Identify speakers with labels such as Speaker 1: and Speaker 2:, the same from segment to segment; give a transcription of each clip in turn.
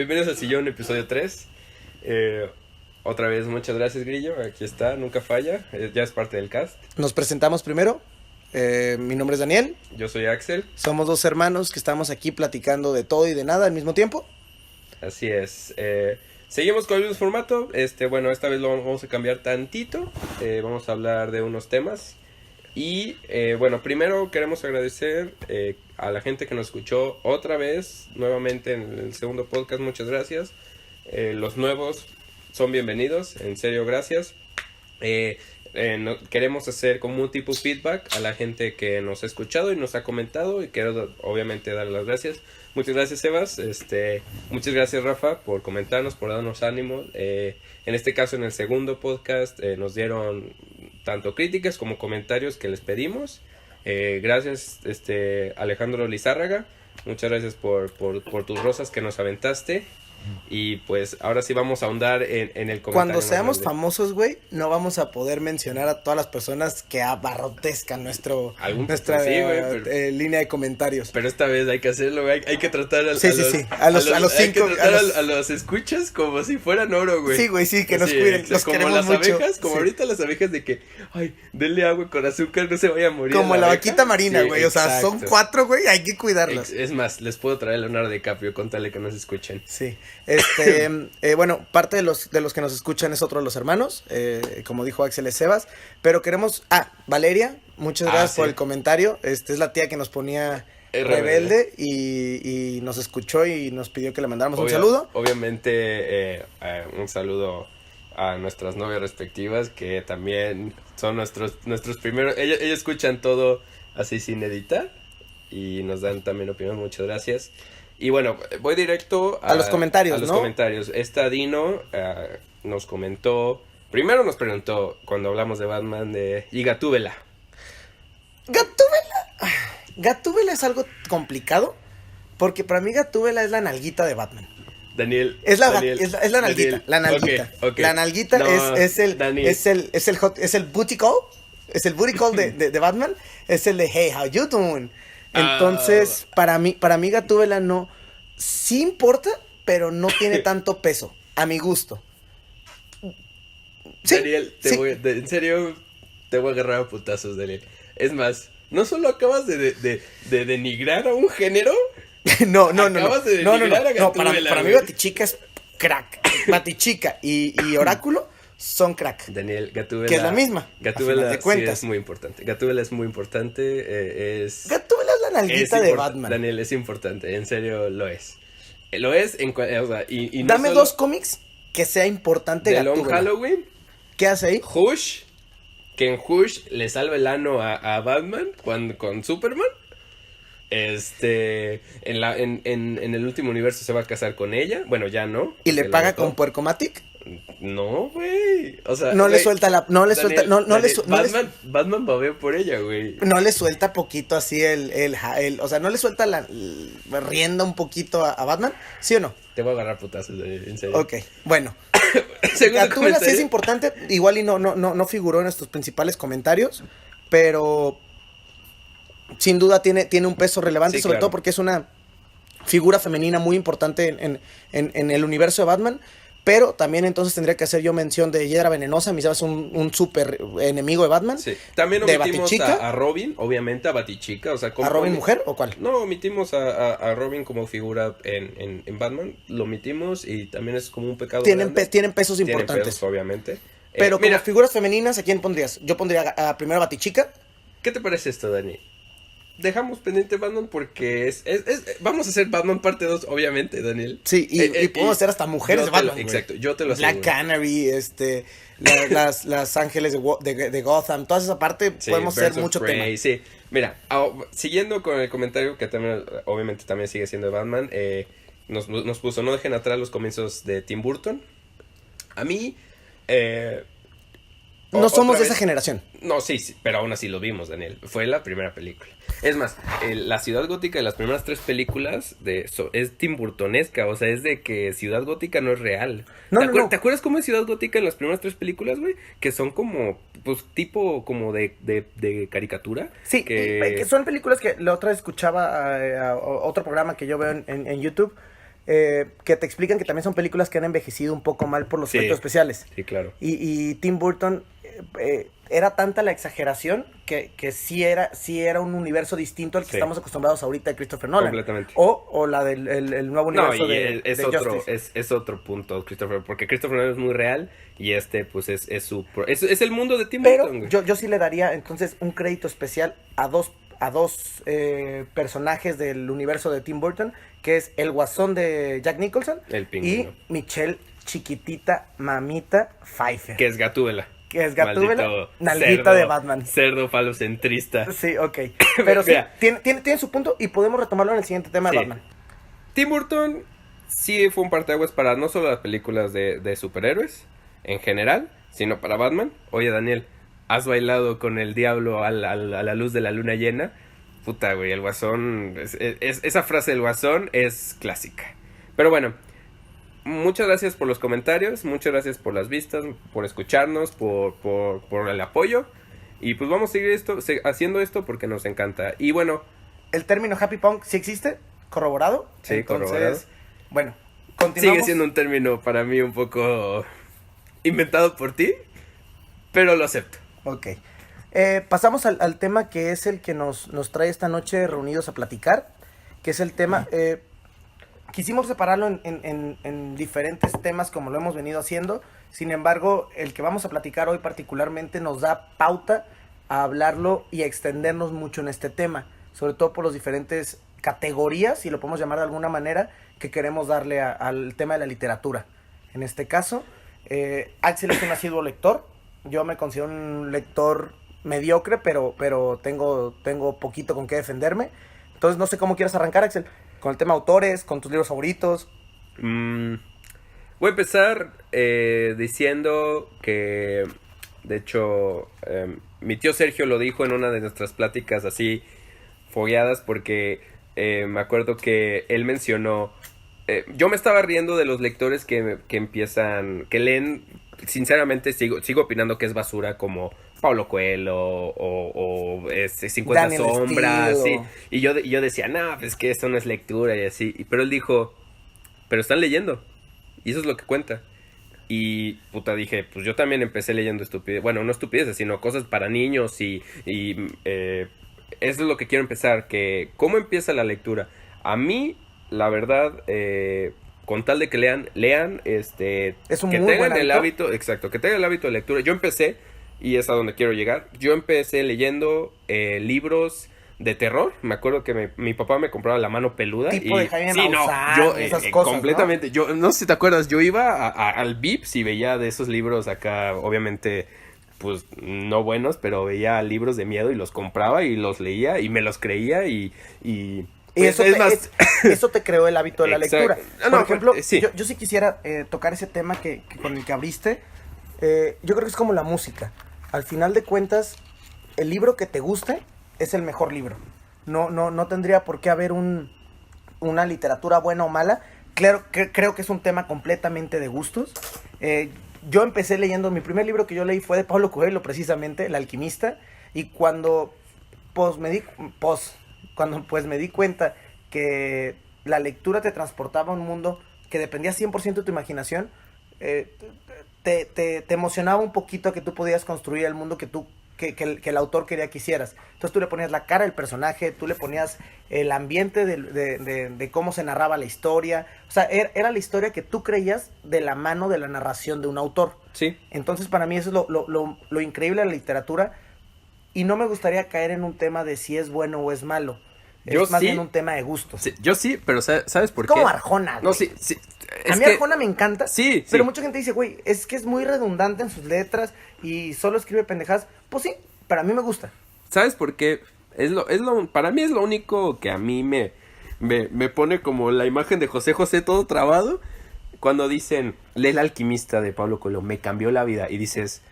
Speaker 1: Bienvenidos al Sillón, episodio 3. Otra vez, muchas gracias, Grillo. Aquí está, nunca falla. Ya es parte del cast.
Speaker 2: Nos presentamos primero. Mi nombre es Daniel.
Speaker 1: Yo soy Axel.
Speaker 2: Somos dos hermanos que estamos aquí platicando de todo y de nada al mismo tiempo.
Speaker 1: Así es. Seguimos con el mismo formato. Bueno, esta vez lo vamos a cambiar tantito. Vamos a hablar de unos temas. Y bueno, primero queremos agradecer a la gente que nos escuchó otra vez, nuevamente en el segundo podcast. Muchas gracias. Los nuevos son bienvenidos, en serio, gracias. Queremos hacer como un tipo feedback a la gente que nos ha escuchado y nos ha comentado, y quiero obviamente darle las gracias. Muchas gracias, Sebas. Muchas gracias, Rafa, por comentarnos, por darnos ánimo. En este caso, en el segundo podcast, nos dieron tanto críticas como comentarios que les pedimos. Gracias, Alejandro Lizárraga. Muchas gracias por tus rosas que nos aventaste. Y pues ahora sí vamos a ahondar en el comentario.
Speaker 2: Cuando seamos famosos, güey, no vamos a poder mencionar a todas las personas que abarrotezcan nuestra línea de comentarios.
Speaker 1: Pero esta vez hay que hacerlo, güey. Hay que tratar a los cinco, a los escuchas como si fueran oro, güey.
Speaker 2: Sí, güey, sí, que nos cuiden, los
Speaker 1: como
Speaker 2: queremos
Speaker 1: las
Speaker 2: mucho.
Speaker 1: Abejas, como ahorita las abejas de que, ay, denle agua con azúcar, no se vaya a morir.
Speaker 2: Como la vaquita marina,
Speaker 1: sí,
Speaker 2: güey, o sea, son 4, güey, hay que cuidarlas.
Speaker 1: Es más, les puedo traer a Leonardo DiCaprio, contale que nos escuchen.
Speaker 2: Sí. Bueno, parte de los que nos escuchan es otro de los hermanos, como dijo Axel, es Sebas, pero queremos, Valeria, muchas gracias por el comentario, es la tía que nos ponía rebelde y nos escuchó y nos pidió que le mandáramos un saludo.
Speaker 1: Obviamente, un saludo a nuestras novias respectivas, que también son nuestros primeros, ellos escuchan todo así sin editar y nos dan también opinión. Muchas gracias. Y bueno, voy directo
Speaker 2: a los comentarios, ¿no?
Speaker 1: Comentarios. Dino nos comentó, primero nos preguntó cuando hablamos de Batman ¿y Gatúbela?
Speaker 2: Gatúbela es algo complicado, porque para mí Gatúbela es la nalguita de Batman.
Speaker 1: Daniel.
Speaker 2: Es la nalguita,
Speaker 1: Daniel,
Speaker 2: la nalguita. Okay. La nalguita no, es el booty call, es el booty call de Batman, es el de hey, how you doing? Entonces, para mí Gatúbela no, sí importa, pero no tiene tanto peso, a mi gusto.
Speaker 1: ¿Sí? Daniel, en serio, te voy a agarrar a putazos, Daniel. Es más, no solo acabas de denigrar a un género.
Speaker 2: No. Para mí Batichica es crack. Batichica y Oráculo son crack.
Speaker 1: Daniel, Gatúbela.
Speaker 2: Que es la misma.
Speaker 1: Gatúbela sí es muy importante. Gatúbela es muy importante.
Speaker 2: Gatúbela es la nalguita de Batman.
Speaker 1: Daniel, es importante. En serio, lo es. Lo es. Y
Speaker 2: dame no dos cómics que sea importante
Speaker 1: de Gatúbela. Long Halloween.
Speaker 2: ¿Qué hace ahí?
Speaker 1: Hush. Que en Hush le salva el ano a Batman con Superman. En el último universo se va a casar con ella. Bueno, ya no.
Speaker 2: ¿Y le paga con Puercomatic?
Speaker 1: No, güey. O sea,
Speaker 2: no le suelta
Speaker 1: Batman va a ver por ella, güey.
Speaker 2: No le suelta poquito así o sea, no le suelta rienda un poquito a Batman, ¿sí o no?
Speaker 1: Te voy a agarrar putazos, en serio.
Speaker 2: Ok, bueno. Gatúbela sí es importante, igual y no figuró en nuestros principales comentarios, pero sin duda tiene un peso relevante, sí, sobre todo porque es una figura femenina muy importante en el universo de Batman. Pero también entonces tendría que hacer yo mención de Hiedra Venenosa, me sabes, un súper enemigo de Batman.
Speaker 1: Sí. También omitimos a Robin, obviamente, a Batichica. O sea,
Speaker 2: ¿A Robin mujer o cuál?
Speaker 1: No, omitimos a Robin como figura en Batman. Lo omitimos y también es como un pecado.
Speaker 2: Tienen pesos importantes.
Speaker 1: Pesos, obviamente.
Speaker 2: Pero como figuras femeninas, ¿a quién pondrías? Yo pondría primero a Batichica.
Speaker 1: ¿Qué te parece esto, Dani? Dejamos pendiente Batman porque vamos a hacer Batman parte 2, obviamente, Daniel.
Speaker 2: Sí, y podemos hacer hasta mujeres de Batman.
Speaker 1: Exacto, yo te lo aseguro.
Speaker 2: Black Canary, las ángeles de Gotham, toda esa parte, sí, podemos hacer mucho tema.
Speaker 1: Sí, mira, siguiendo con el comentario que también, obviamente, también sigue siendo de Batman, nos puso, no dejen atrás los comienzos de Tim Burton. A mí,
Speaker 2: no somos de esa generación.
Speaker 1: No, sí, pero aún así lo vimos, Daniel. Fue la primera película. Es más, la Ciudad Gótica de las primeras 3 películas es timburtonesca. O sea, es de que Ciudad Gótica no es real. ¿Te acuerdas cómo es Ciudad Gótica en las primeras 3 películas, güey? Que son como, pues, tipo como de caricatura.
Speaker 2: Sí, que son películas que la otra vez escuchaba a otro programa que yo veo en YouTube. que te explican que también son películas que han envejecido un poco mal por los efectos especiales.
Speaker 1: Sí, claro.
Speaker 2: Y Tim Burton, era tanta la exageración que sí era un universo distinto al que estamos acostumbrados ahorita de Christopher Nolan.
Speaker 1: Completamente.
Speaker 2: O la del el nuevo universo
Speaker 1: es otro punto, Christopher, porque Christopher Nolan es muy real y pues es el mundo de Tim Burton.
Speaker 2: Pero yo sí le daría entonces un crédito especial a dos personajes del universo de Tim Burton, que es el Guasón de Jack Nicholson y Michelle Chiquitita Mamita Pfeiffer.
Speaker 1: Que es Gatúbela.
Speaker 2: Nalguita de Batman.
Speaker 1: Cerdo falocentrista.
Speaker 2: Sí, ok. Pero sí, tiene su punto y podemos retomarlo en el siguiente tema de Batman.
Speaker 1: Tim Burton sí fue un parteaguas para no solo las películas de superhéroes en general, sino para Batman. Oye, Daniel, ¿has bailado con el diablo a la luz de la luna llena? Puta, güey, el Guasón... esa frase del Guasón es clásica. Pero bueno, muchas gracias por los comentarios, muchas gracias por las vistas, por escucharnos, por el apoyo. Y pues vamos a seguir haciendo esto porque nos encanta. Y bueno...
Speaker 2: El término Happy Punk sí existe, corroborado.
Speaker 1: Sí, entonces, corroborado.
Speaker 2: Bueno, continuamos.
Speaker 1: Sigue siendo un término para mí un poco inventado por ti, pero lo acepto.
Speaker 2: Ok. Pasamos al tema que es el que nos trae esta noche reunidos a platicar, que es el tema... quisimos separarlo en diferentes temas como lo hemos venido haciendo. Sin embargo, el que vamos a platicar hoy particularmente nos da pauta a hablarlo y a extendernos mucho en este tema, sobre todo por las diferentes categorías, si lo podemos llamar de alguna manera, que queremos darle al tema de la literatura. En este caso, Axel es un asiduo lector. Yo me considero un lector mediocre, pero tengo poquito con qué defenderme. Entonces no sé cómo quieras arrancar, Axel, con el tema autores, con tus libros favoritos.
Speaker 1: Voy a empezar diciendo que, de hecho, mi tío Sergio lo dijo en una de nuestras pláticas así fogueadas, porque me acuerdo que él mencionó, yo me estaba riendo de los lectores que leen, sinceramente sigo opinando que es basura, como Paulo Coelho o 50
Speaker 2: Daniel
Speaker 1: sombras, sí. Y yo decía, no, pues que eso no es lectura y así. Pero él dijo, pero están leyendo. Y eso es lo que cuenta. Y puta, dije, pues yo también empecé leyendo estupideces. Bueno, no estupideces, sino cosas para niños y eso es lo que quiero empezar. Que ¿cómo empieza la lectura? A mí, la verdad, con tal de que lean,
Speaker 2: es un
Speaker 1: que
Speaker 2: muy
Speaker 1: tengan
Speaker 2: buen
Speaker 1: el hábito, exacto, que tengan el hábito de lectura. Yo empecé, y es a donde quiero llegar, yo empecé leyendo libros de terror. Me acuerdo que mi papá me compraba La Mano Peluda.
Speaker 2: Tipo de Jaime
Speaker 1: sí,
Speaker 2: Maussan,
Speaker 1: yo
Speaker 2: esas cosas,
Speaker 1: completamente,
Speaker 2: ¿no?
Speaker 1: yo no sé si te acuerdas, yo iba al Vips y veía de esos libros acá, obviamente, pues no buenos, pero veía libros de miedo y los compraba y los leía y me los creía y pues,
Speaker 2: eso te creó el hábito de la lectura. Por ejemplo,
Speaker 1: sí.
Speaker 2: Yo sí quisiera tocar ese tema que con el que abriste. Yo creo que es como la música. Al final de cuentas, el libro que te guste es el mejor libro. No tendría por qué haber una literatura buena o mala. Creo que es un tema completamente de gustos. Yo empecé leyendo, mi primer libro que yo leí fue de Paulo Coelho, precisamente, El Alquimista. Y cuando me di cuenta que la lectura te transportaba a un mundo que dependía 100% de tu imaginación, te emocionaba un poquito que tú podías construir el mundo que el autor quería que hicieras. Entonces tú le ponías la cara al personaje, tú le ponías el ambiente de cómo se narraba la historia. O sea, era la historia que tú creías de la mano de la narración de un autor.
Speaker 1: Sí.
Speaker 2: Entonces para mí eso es lo increíble de la literatura. Y no me gustaría caer en un tema de si es bueno o es malo. Es más bien un tema de gustos.
Speaker 1: Sí, yo sí, pero ¿sabes por qué?
Speaker 2: Como Arjona, güey.
Speaker 1: No, sí.
Speaker 2: A mí Arjona me encanta.
Speaker 1: Sí.
Speaker 2: Pero mucha gente dice, güey, es que es muy redundante en sus letras y solo escribe pendejadas. Pues sí, pero a mí me gusta.
Speaker 1: ¿Sabes por qué? Para mí es lo único que a mí me pone como la imagen de José José todo trabado. Cuando dicen, lee El Alquimista de Paulo Coelho, me cambió la vida. Y dices,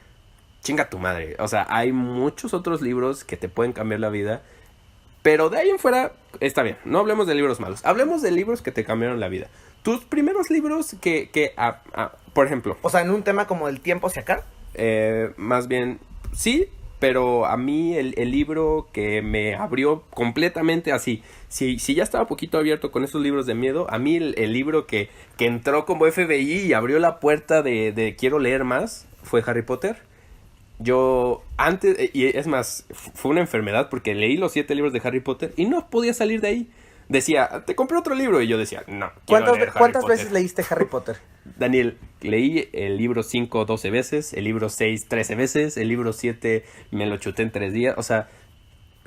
Speaker 1: chinga tu madre. O sea, hay muchos otros libros que te pueden cambiar la vida. Pero de ahí en fuera, está bien. No hablemos de libros malos. Hablemos de libros que te cambiaron la vida. Tus primeros libros por ejemplo.
Speaker 2: O sea, en un tema como el tiempo hacia acá.
Speaker 1: Más bien, sí. pero a mí el libro que me abrió completamente así, si ya estaba poquito abierto con esos libros de miedo, a mí el libro que entró como FBI y abrió la puerta de quiero leer más, fue Harry Potter. Yo antes, y es más, fue una enfermedad porque leí los 7 libros de Harry Potter y no podía salir de ahí. Decía, te compré otro libro, y yo decía, no.
Speaker 2: ¿Cuántas veces leíste Harry Potter?
Speaker 1: Daniel, leí el libro 5 12 veces, el libro 6 13 veces, el libro 7 me lo chuté en 3 días, o sea,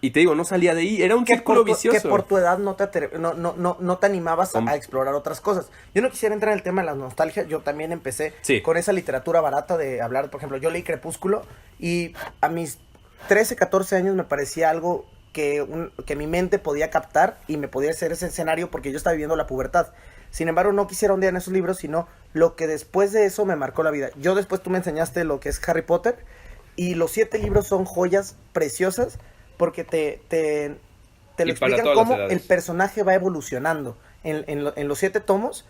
Speaker 1: y te digo, no salía de ahí, era un círculo vicioso.
Speaker 2: Que por tu edad no te animabas a explorar otras cosas. Yo no quisiera entrar en el tema de la nostalgia, yo también empecé con esa literatura barata de hablar, por ejemplo, yo leí Crepúsculo y a mis 13, 14 años me parecía algo que mi mente podía captar y me podía hacer ese escenario porque yo estaba viviendo la pubertad. Sin embargo, no quisiera ondear en esos libros, sino lo que después de eso me marcó la vida. Yo después tú me enseñaste lo que es Harry Potter y los 7 libros son joyas preciosas porque te lo explican cómo el personaje va evolucionando. En los 7 tomos,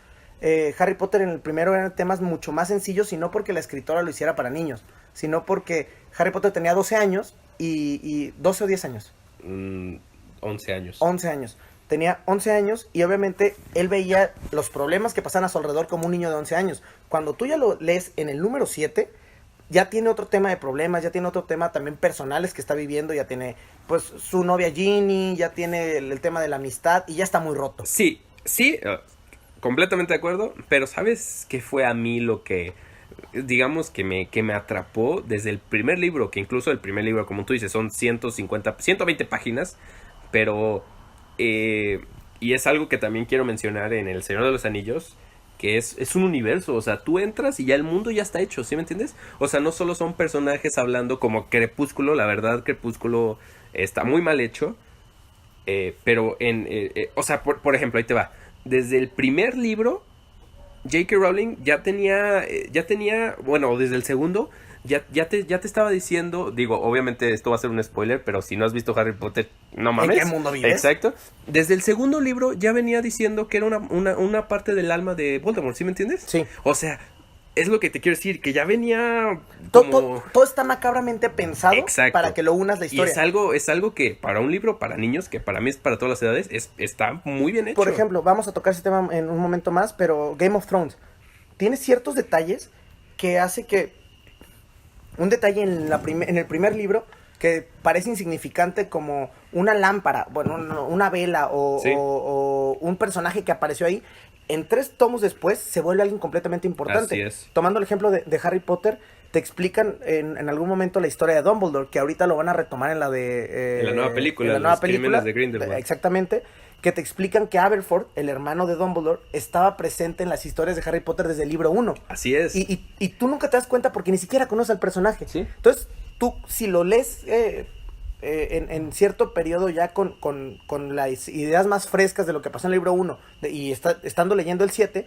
Speaker 2: Harry Potter en el primero eran temas mucho más sencillos y no porque la escritora lo hiciera para niños, sino porque Harry Potter tenía 12 años y 12 o 10 años.
Speaker 1: 11 años.
Speaker 2: 11 años. Tenía 11 años y obviamente él veía los problemas que pasaban a su alrededor como un niño de 11 años. Cuando tú ya lo lees en el número 7, ya tiene otro tema de problemas, ya tiene otro tema también personales que está viviendo, ya tiene pues su novia Ginny, ya tiene el tema de la amistad y ya está muy roto.
Speaker 1: Sí, completamente de acuerdo, pero ¿sabes qué fue a mí lo que, digamos, que me atrapó desde el primer libro? Que incluso el primer libro, como tú dices, son 120 páginas, pero y es algo que también quiero mencionar en El Señor de los Anillos, que es un universo, o sea, tú entras y ya el mundo ya está hecho, ¿sí me entiendes? O sea, no solo son personajes hablando como Crepúsculo, la verdad Crepúsculo está muy mal hecho, pero o sea, por ejemplo, ahí te va, desde el primer libro J.K. Rowling ya tenía, bueno, desde el segundo ya te estaba diciendo, digo, obviamente esto va a ser un spoiler, pero si no has visto Harry Potter, no mames.
Speaker 2: ¿En qué mundo vives?
Speaker 1: Exacto. Desde el segundo libro ya venía diciendo que era una parte del alma de Voldemort, ¿sí me entiendes?
Speaker 2: Sí.
Speaker 1: O sea, es lo que te quiero decir, que ya venía
Speaker 2: como... Todo está macabramente pensado.
Speaker 1: Exacto.
Speaker 2: Para que lo unas la historia.
Speaker 1: Y es algo que para un libro, para niños, que para mí es para todas las edades, está muy bien hecho.
Speaker 2: Por ejemplo, vamos a tocar ese tema en un momento más, pero Game of Thrones tiene ciertos detalles que hace que... Un detalle en el primer libro que parece insignificante como una lámpara, bueno, una vela o un personaje que apareció ahí, en 3 tomos después se vuelve alguien completamente importante.
Speaker 1: Así es.
Speaker 2: Tomando el ejemplo de Harry Potter, te explican en algún momento la historia de Dumbledore, que ahorita lo van a retomar en la de...
Speaker 1: en la nueva película,
Speaker 2: Los
Speaker 1: Crímenes de Grindelwald.
Speaker 2: Exactamente. Que te explican que Aberforth, el hermano de Dumbledore, estaba presente en las historias de Harry Potter desde el libro 1.
Speaker 1: Así es.
Speaker 2: Y tú nunca te das cuenta porque ni siquiera conoces al personaje.
Speaker 1: ¿Sí?
Speaker 2: Entonces, tú, si lo lees en cierto periodo ya con las ideas más frescas de lo que pasó en el libro 1 estando leyendo el 7,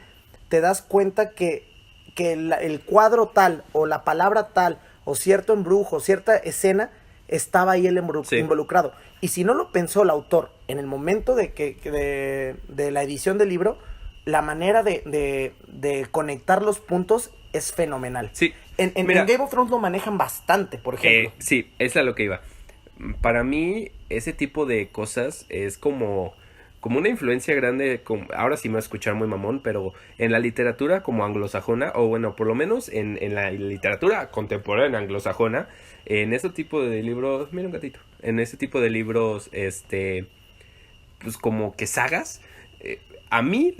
Speaker 2: te das cuenta que el cuadro tal o la palabra tal o cierto embrujo, cierta escena estaba ahí el involucrado. Y si no lo pensó el autor en el momento de la edición del libro, la manera de conectar los puntos es fenomenal.
Speaker 1: Sí.
Speaker 2: En Game of Thrones lo manejan bastante, por ejemplo.
Speaker 1: Sí, es a lo que iba. Para mí, ese tipo de cosas es como una influencia grande, ahora sí me va a escuchar muy mamón, pero en la literatura como anglosajona, o bueno, por lo menos en la literatura contemporánea anglosajona, en ese tipo de libros, mira un gatito, en ese tipo de libros, pues como que sagas, a mí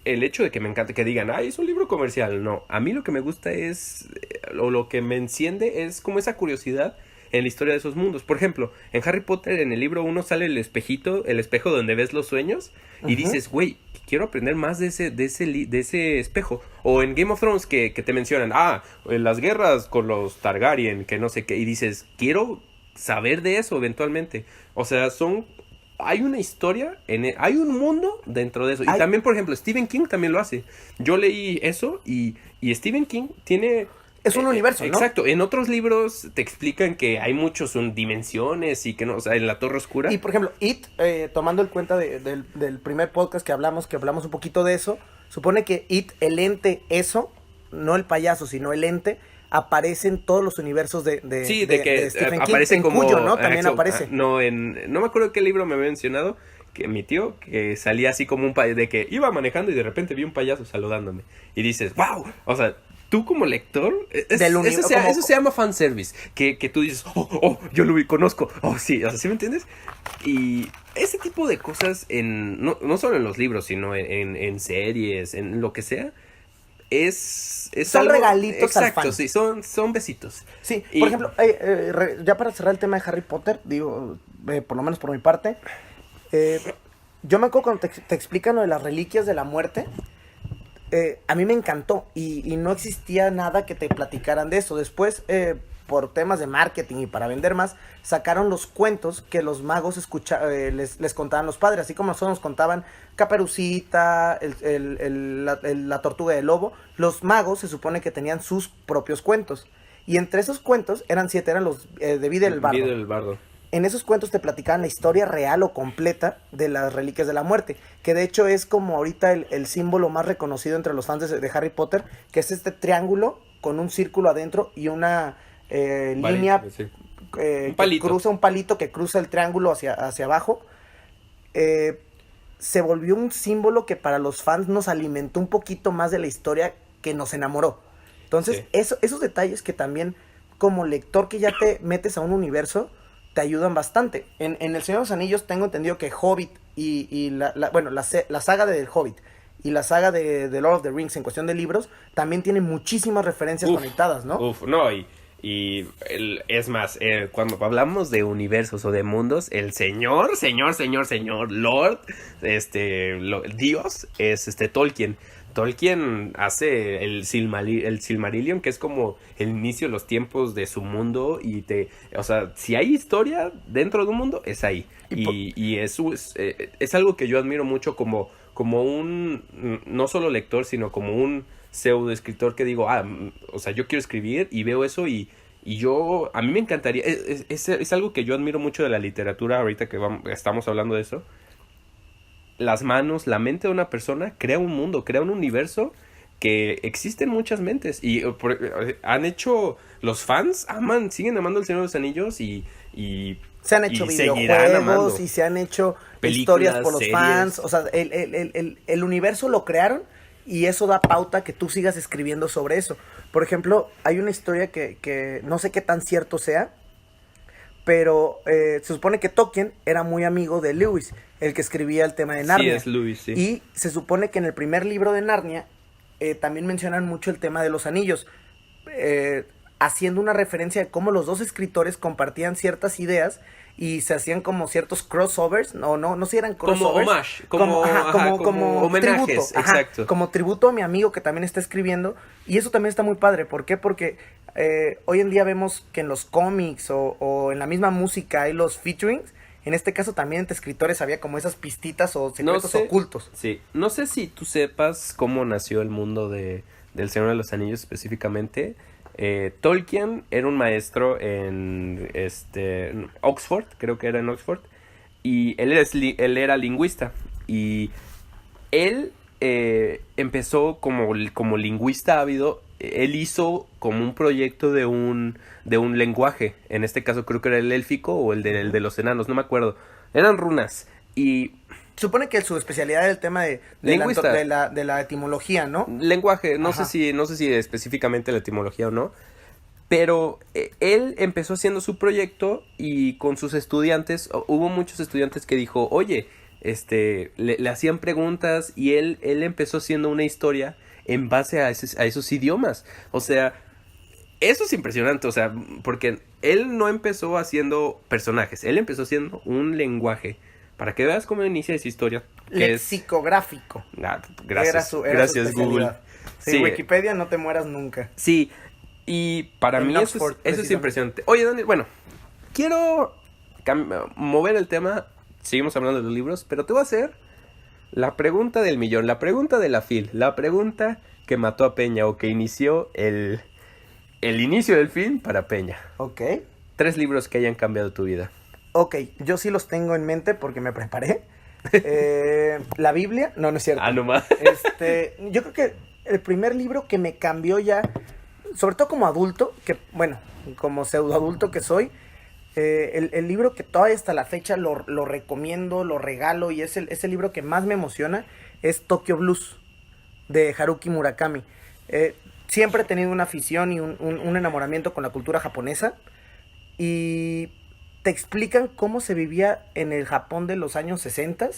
Speaker 1: el hecho de que me encante que digan, ay, es un libro comercial, no, a mí lo que me gusta es, o lo que me enciende es como esa curiosidad en la historia de esos mundos. Por ejemplo, en Harry Potter, en el libro 1 sale el espejo donde ves los sueños, y dices, güey, quiero aprender más de ese espejo. O en Game of Thrones que te mencionan, las guerras con los Targaryen, que no sé qué, y dices, quiero saber de eso eventualmente. O sea, hay una historia, hay un mundo dentro de eso. Y también, por ejemplo, Stephen King también lo hace. Yo leí eso y Stephen King tiene...
Speaker 2: Es un universo, ¿no?
Speaker 1: Exacto. En otros libros te explican que hay muchos dimensiones y que no, o sea, en la Torre Oscura.
Speaker 2: Y por ejemplo, It, tomando el cuenta del primer podcast que hablamos un poquito de eso, supone que It, el ente, eso, no el payaso, sino el ente, aparecen todos los universos de
Speaker 1: Stephen King, en
Speaker 2: como, Cuyo, ¿no? También aparece.
Speaker 1: No me acuerdo qué libro me había mencionado, que mi tío, que salía así como un payaso, de que iba manejando y de repente vi un payaso saludándome. Y dices, wow, o sea, tú como lector, eso se llama fanservice, que tú dices, yo lo conozco, sí, o sea, ¿sí me entiendes? Y ese tipo de cosas, no solo en los libros, sino en series, en lo que sea, son
Speaker 2: algo, regalitos,
Speaker 1: exacto,
Speaker 2: al fan.
Speaker 1: Sí, son besitos.
Speaker 2: Sí, por ejemplo, ya para cerrar el tema de Harry Potter, digo, por lo menos por mi parte, yo me acuerdo cuando te explican lo de las reliquias de la muerte. A mí me encantó y no existía nada que te platicaran de eso. Después, por temas de marketing y para vender más, sacaron los cuentos que los magos les contaban los padres, así como nosotros nos contaban Caperucita, la tortuga del lobo. Los magos se supone que tenían sus propios cuentos, y entre esos cuentos eran 7, eran los de Vida el
Speaker 1: Bardo.
Speaker 2: En esos cuentos te platicaban la historia real o completa de las reliquias de la muerte, que de hecho es como ahorita el símbolo más reconocido entre los fans de Harry Potter, que es este triángulo con un círculo adentro y una línea que cruza un palito que cruza el triángulo hacia abajo. Se volvió un símbolo que para los fans nos alimentó un poquito más de la historia, que nos enamoró. Entonces, esos detalles que también como lector que ya te metes a un universo, te ayudan bastante. En El Señor de los Anillos tengo entendido que Hobbit y la saga del Hobbit y la saga de Lord of the Rings en cuestión de libros también tienen muchísimas referencias conectadas, ¿no?
Speaker 1: Es más, cuando hablamos de universos o de mundos, el señor, Lord, Dios, es Tolkien. Tolkien hace el Silmarillion, que es como el inicio de los tiempos de su mundo, o sea, si hay historia dentro de un mundo, es ahí. Y eso es algo que yo admiro mucho como un, no solo lector, sino como un pseudo escritor que digo, o sea, yo quiero escribir y veo eso y a mí me encantaría, es algo que yo admiro mucho de la literatura ahorita que estamos hablando de eso. Las manos, la mente de una persona crea un mundo, crea un universo que existen muchas mentes. Y han hecho, los fans siguen amando El Señor de los Anillos y
Speaker 2: se han hecho videojuegos y se han hecho películas, historias por los series. Fans. O sea, el universo lo crearon y eso da pauta que tú sigas escribiendo sobre eso. Por ejemplo, hay una historia que no sé qué tan cierto sea, pero se supone que Tolkien era muy amigo de Lewis, el que escribía el tema de Narnia.
Speaker 1: Sí, es Lewis, sí.
Speaker 2: Y se supone que en el primer libro de Narnia también mencionan mucho el tema de los anillos, haciendo una referencia de cómo los dos escritores compartían ciertas ideas y se hacían como ciertos crossovers, no si eran crossovers.
Speaker 1: Como homage, como homenajes,
Speaker 2: tributo,
Speaker 1: exacto.
Speaker 2: Como tributo a mi amigo que también está escribiendo, y eso también está muy padre. ¿Por qué? Porque hoy en día vemos que en los cómics o en la misma música hay los featurings. En este caso también entre escritores había como esas pistitas o secretos ocultos.
Speaker 1: Sí, no sé si tú sepas cómo nació el mundo del Señor de los Anillos específicamente. Tolkien era un maestro en Oxford, creo que era en Oxford, y él era lingüista, y él empezó como lingüista ávido. Él hizo como un proyecto de un lenguaje, en este caso creo que era el élfico o el de los enanos, no me acuerdo, eran runas, y
Speaker 2: supone que su especialidad era el tema de la etimología, ¿no?
Speaker 1: Lenguaje, no sé si específicamente la etimología o no, pero él empezó haciendo su proyecto y con sus estudiantes, hubo muchos estudiantes que dijo, oye, le hacían preguntas y él empezó haciendo una historia en base a esos idiomas. O sea, eso es impresionante, o sea, porque él no empezó haciendo personajes, él empezó haciendo un lenguaje. Para que veas cómo inicia esa historia.
Speaker 2: Lexicográfico.
Speaker 1: Gracias. Gracias, Google.
Speaker 2: Sí, Wikipedia, no te mueras nunca.
Speaker 1: Sí, y para mí Oxford, eso es impresionante. Oye, Dani, bueno, quiero mover el tema. Seguimos hablando de los libros, pero te voy a hacer la pregunta del millón, la pregunta de la FIL, la pregunta que mató a Peña o que inició el inicio del fin para Peña.
Speaker 2: Ok.
Speaker 1: 3 libros que hayan cambiado tu vida.
Speaker 2: Ok, yo sí los tengo en mente porque me preparé. La Biblia, no es cierto.
Speaker 1: Nomás.
Speaker 2: Yo creo que el primer libro que me cambió ya sobre todo como adulto, que bueno, como pseudo adulto que soy, el libro que todavía hasta la fecha lo recomiendo, lo regalo y es el libro que más me emociona, es Tokyo Blues, de Haruki Murakami. Siempre he tenido una afición y un enamoramiento con la cultura japonesa y te explican cómo se vivía en el Japón de los años 60,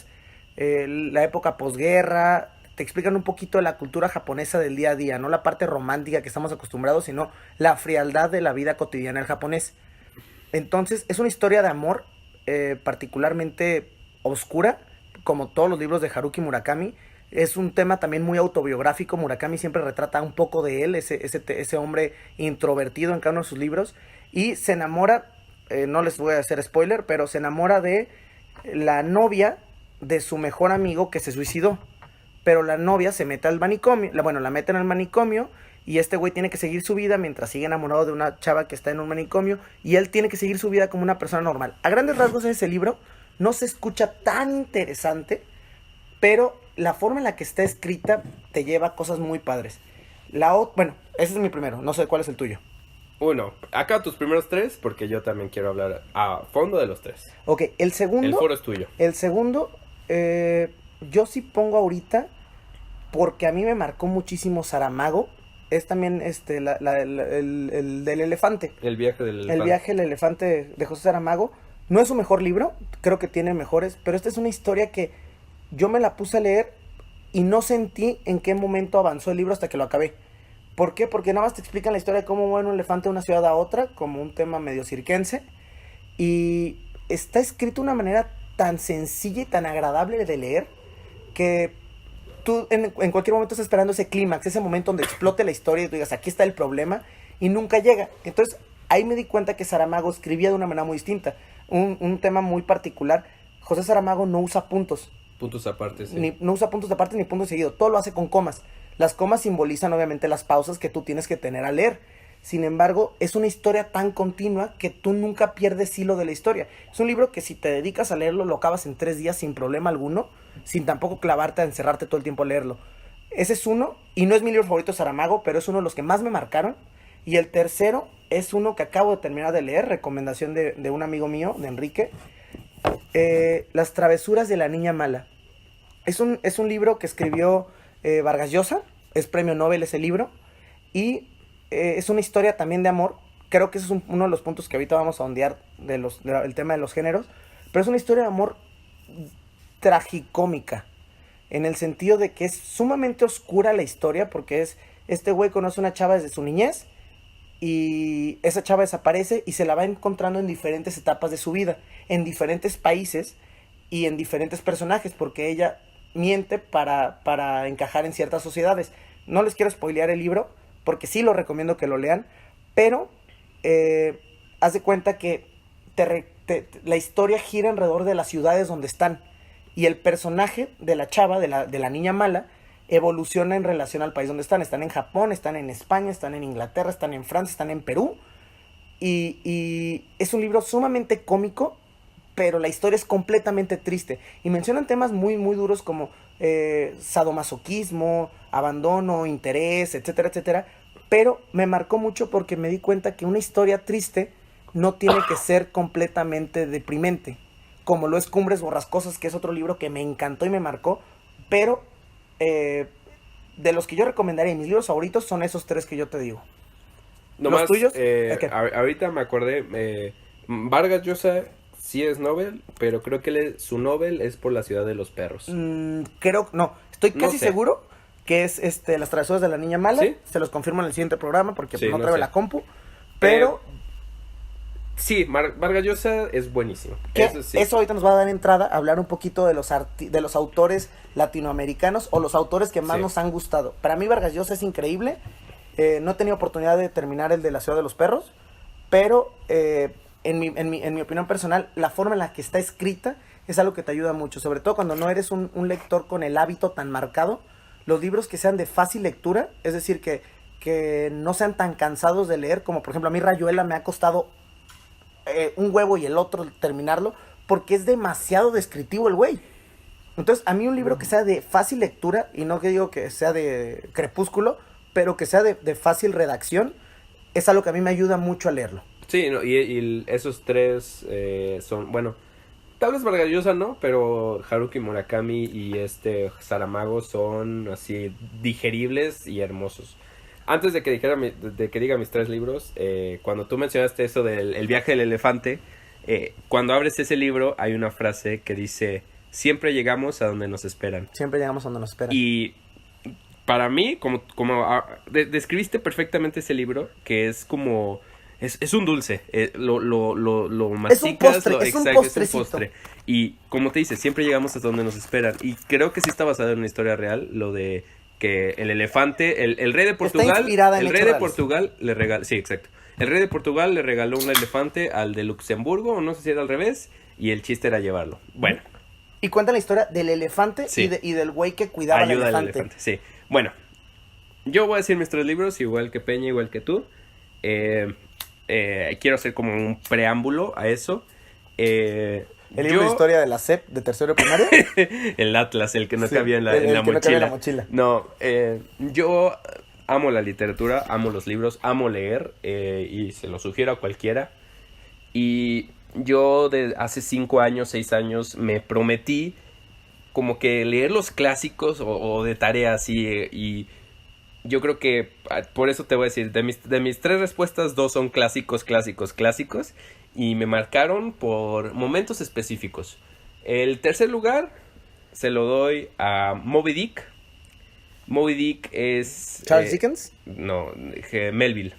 Speaker 2: la época posguerra, te explican un poquito de la cultura japonesa del día a día, no la parte romántica que estamos acostumbrados, sino la frialdad de la vida cotidiana del japonés. Entonces, es una historia de amor particularmente oscura, como todos los libros de Haruki Murakami. Es un tema también muy autobiográfico. Murakami siempre retrata un poco de él, ese hombre introvertido en cada uno de sus libros. Y se enamora, no les voy a hacer spoiler, pero se enamora de la novia de su mejor amigo que se suicidó. Pero la novia se mete al manicomio, la meten al manicomio y este güey tiene que seguir su vida mientras sigue enamorado de una chava que está en un manicomio y él tiene que seguir su vida como una persona normal. A grandes rasgos en ese libro no se escucha tan interesante, pero la forma en la que está escrita te lleva a cosas muy padres. Bueno, ese es mi primero, no sé cuál es el tuyo.
Speaker 1: Uno, acá tus primeros tres, porque yo también quiero hablar a fondo de los tres.
Speaker 2: Ok, el segundo...
Speaker 1: El foro es tuyo.
Speaker 2: El segundo, yo sí pongo ahorita, porque a mí me marcó muchísimo Saramago. Es también el del elefante.
Speaker 1: El viaje del elefante.
Speaker 2: El viaje del elefante de José Saramago. No es su mejor libro, creo que tiene mejores, pero esta es una historia que yo me la puse a leer y no sentí en qué momento avanzó el libro hasta que lo acabé. ¿Por qué? Porque nada más te explican la historia de cómo mueve un elefante de una ciudad a otra, como un tema medio cirquense, y está escrito de una manera tan sencilla y tan agradable de leer que tú en cualquier momento estás esperando ese clímax, ese momento donde explote la historia y tú digas, aquí está el problema, y nunca llega. Entonces ahí me di cuenta que Saramago escribía de una manera muy distinta, un tema muy particular. José Saramago no usa puntos.
Speaker 1: Puntos aparte, sí.
Speaker 2: No usa puntos aparte ni puntos seguidos, todo lo hace con comas. Las comas simbolizan obviamente las pausas que tú tienes que tener al leer. Sin embargo, es una historia tan continua que tú nunca pierdes hilo de la historia. Es un libro que si te dedicas a leerlo, lo acabas en 3 días sin problema alguno, sin tampoco clavarte a encerrarte todo el tiempo a leerlo. Ese es uno, y no es mi libro favorito Saramago, pero es uno de los que más me marcaron. Y el tercero es uno que acabo de terminar de leer, recomendación de un amigo mío, de Enrique. Las travesuras de la niña mala. Es un libro que escribió Vargas Llosa, es premio Nobel ese libro, y es una historia también de amor. Creo que ese es uno de los puntos que ahorita vamos a ondear del tema de los géneros, pero es una historia de amor tragicómica, en el sentido de que es sumamente oscura la historia, porque este güey conoce a una chava desde su niñez, y esa chava desaparece y se la va encontrando en diferentes etapas de su vida, en diferentes países y en diferentes personajes, porque ella miente para encajar en ciertas sociedades. No les quiero spoilear el libro, porque sí lo recomiendo que lo lean, pero haz de cuenta que la historia gira alrededor de las ciudades donde están, y el personaje de la chava, de la niña mala, evoluciona en relación al país donde están. Están en Japón, están en España, están en Inglaterra, están en Francia, están en Perú, y es un libro sumamente cómico, pero la historia es completamente triste, y mencionan temas muy muy duros como sadomasoquismo, abandono, interés, etcétera, etcétera. Pero me marcó mucho porque me di cuenta que una historia triste no tiene que ser completamente deprimente, como lo es Cumbres Borrascosas, que es otro libro que me encantó y me marcó. Pero de los que yo recomendaría, mis libros favoritos son esos 3 que yo te digo.
Speaker 1: ¿Los tuyos? Ahorita me acordé, Vargas Llosa sí es Nobel, pero creo que su Nobel es por La ciudad de los perros.
Speaker 2: Estoy casi seguro que es Las travesuras de la niña mala. ¿Sí? Se los confirmo en el siguiente programa porque no traigo la compu. Pero
Speaker 1: sí, Vargas Llosa es buenísimo.
Speaker 2: Eso ahorita nos va a dar entrada a hablar un poquito de los autores latinoamericanos o los autores que más nos han gustado. Para mí Vargas Llosa es increíble. No he tenido oportunidad de terminar el de La ciudad de los perros, pero en mi opinión personal, la forma en la que está escrita es algo que te ayuda mucho, sobre todo cuando no eres un lector con el hábito tan marcado. Los libros que sean de fácil lectura, es decir, que no sean tan cansados de leer, como por ejemplo a mí Rayuela me ha costado un huevo y el otro terminarlo, porque es demasiado descriptivo el güey. Entonces a mí un libro que sea de fácil lectura, y no que digo que sea de Crepúsculo, pero que sea de fácil redacción, es algo que a mí me ayuda mucho a leerlo.
Speaker 1: Sí, no, y esos tres son, bueno, tal vez Vargas Llosa no, pero Haruki Murakami y Saramago son así digeribles y hermosos. Antes de que diga mis tres libros, cuando tú mencionaste eso del el viaje del elefante, cuando abres ese libro hay una frase que dice, siempre llegamos a donde nos esperan.
Speaker 2: Siempre llegamos a donde nos esperan.
Speaker 1: Y para mí, describiste perfectamente ese libro, que es como... Es un dulce, lo masticas,
Speaker 2: es un postre.
Speaker 1: Y como te dice, siempre llegamos hasta donde nos esperan. Y creo que sí está basado en una historia real, lo de que el elefante, el rey de Portugal, le regaló, sí, exacto. El rey de Portugal le regaló un elefante al de Luxemburgo, o no sé si era al revés, y el chiste era llevarlo. Bueno.
Speaker 2: Y cuenta la historia del elefante, sí, y del güey que cuidaba al elefante.
Speaker 1: Sí. Bueno, yo voy a decir mis tres libros, igual que Peña, igual que tú. Quiero hacer como un preámbulo a eso.
Speaker 2: ¿El libro de historia de la SEP de tercero de primaria?
Speaker 1: El Atlas, el que no cabía en la mochila. No cabía en la mochila. No, yo amo la literatura, amo los libros, amo leer, y se lo sugiero a cualquiera. Y yo de hace 5 años, 6 años, me prometí como que leer los clásicos o de tarea así, y yo creo que por eso te voy a decir, de mis 3 respuestas, 2 son clásicos, y me marcaron por momentos específicos. El tercer lugar se lo doy a Moby Dick. Moby Dick es...
Speaker 2: ¿Charles Dickens?
Speaker 1: No, Melville.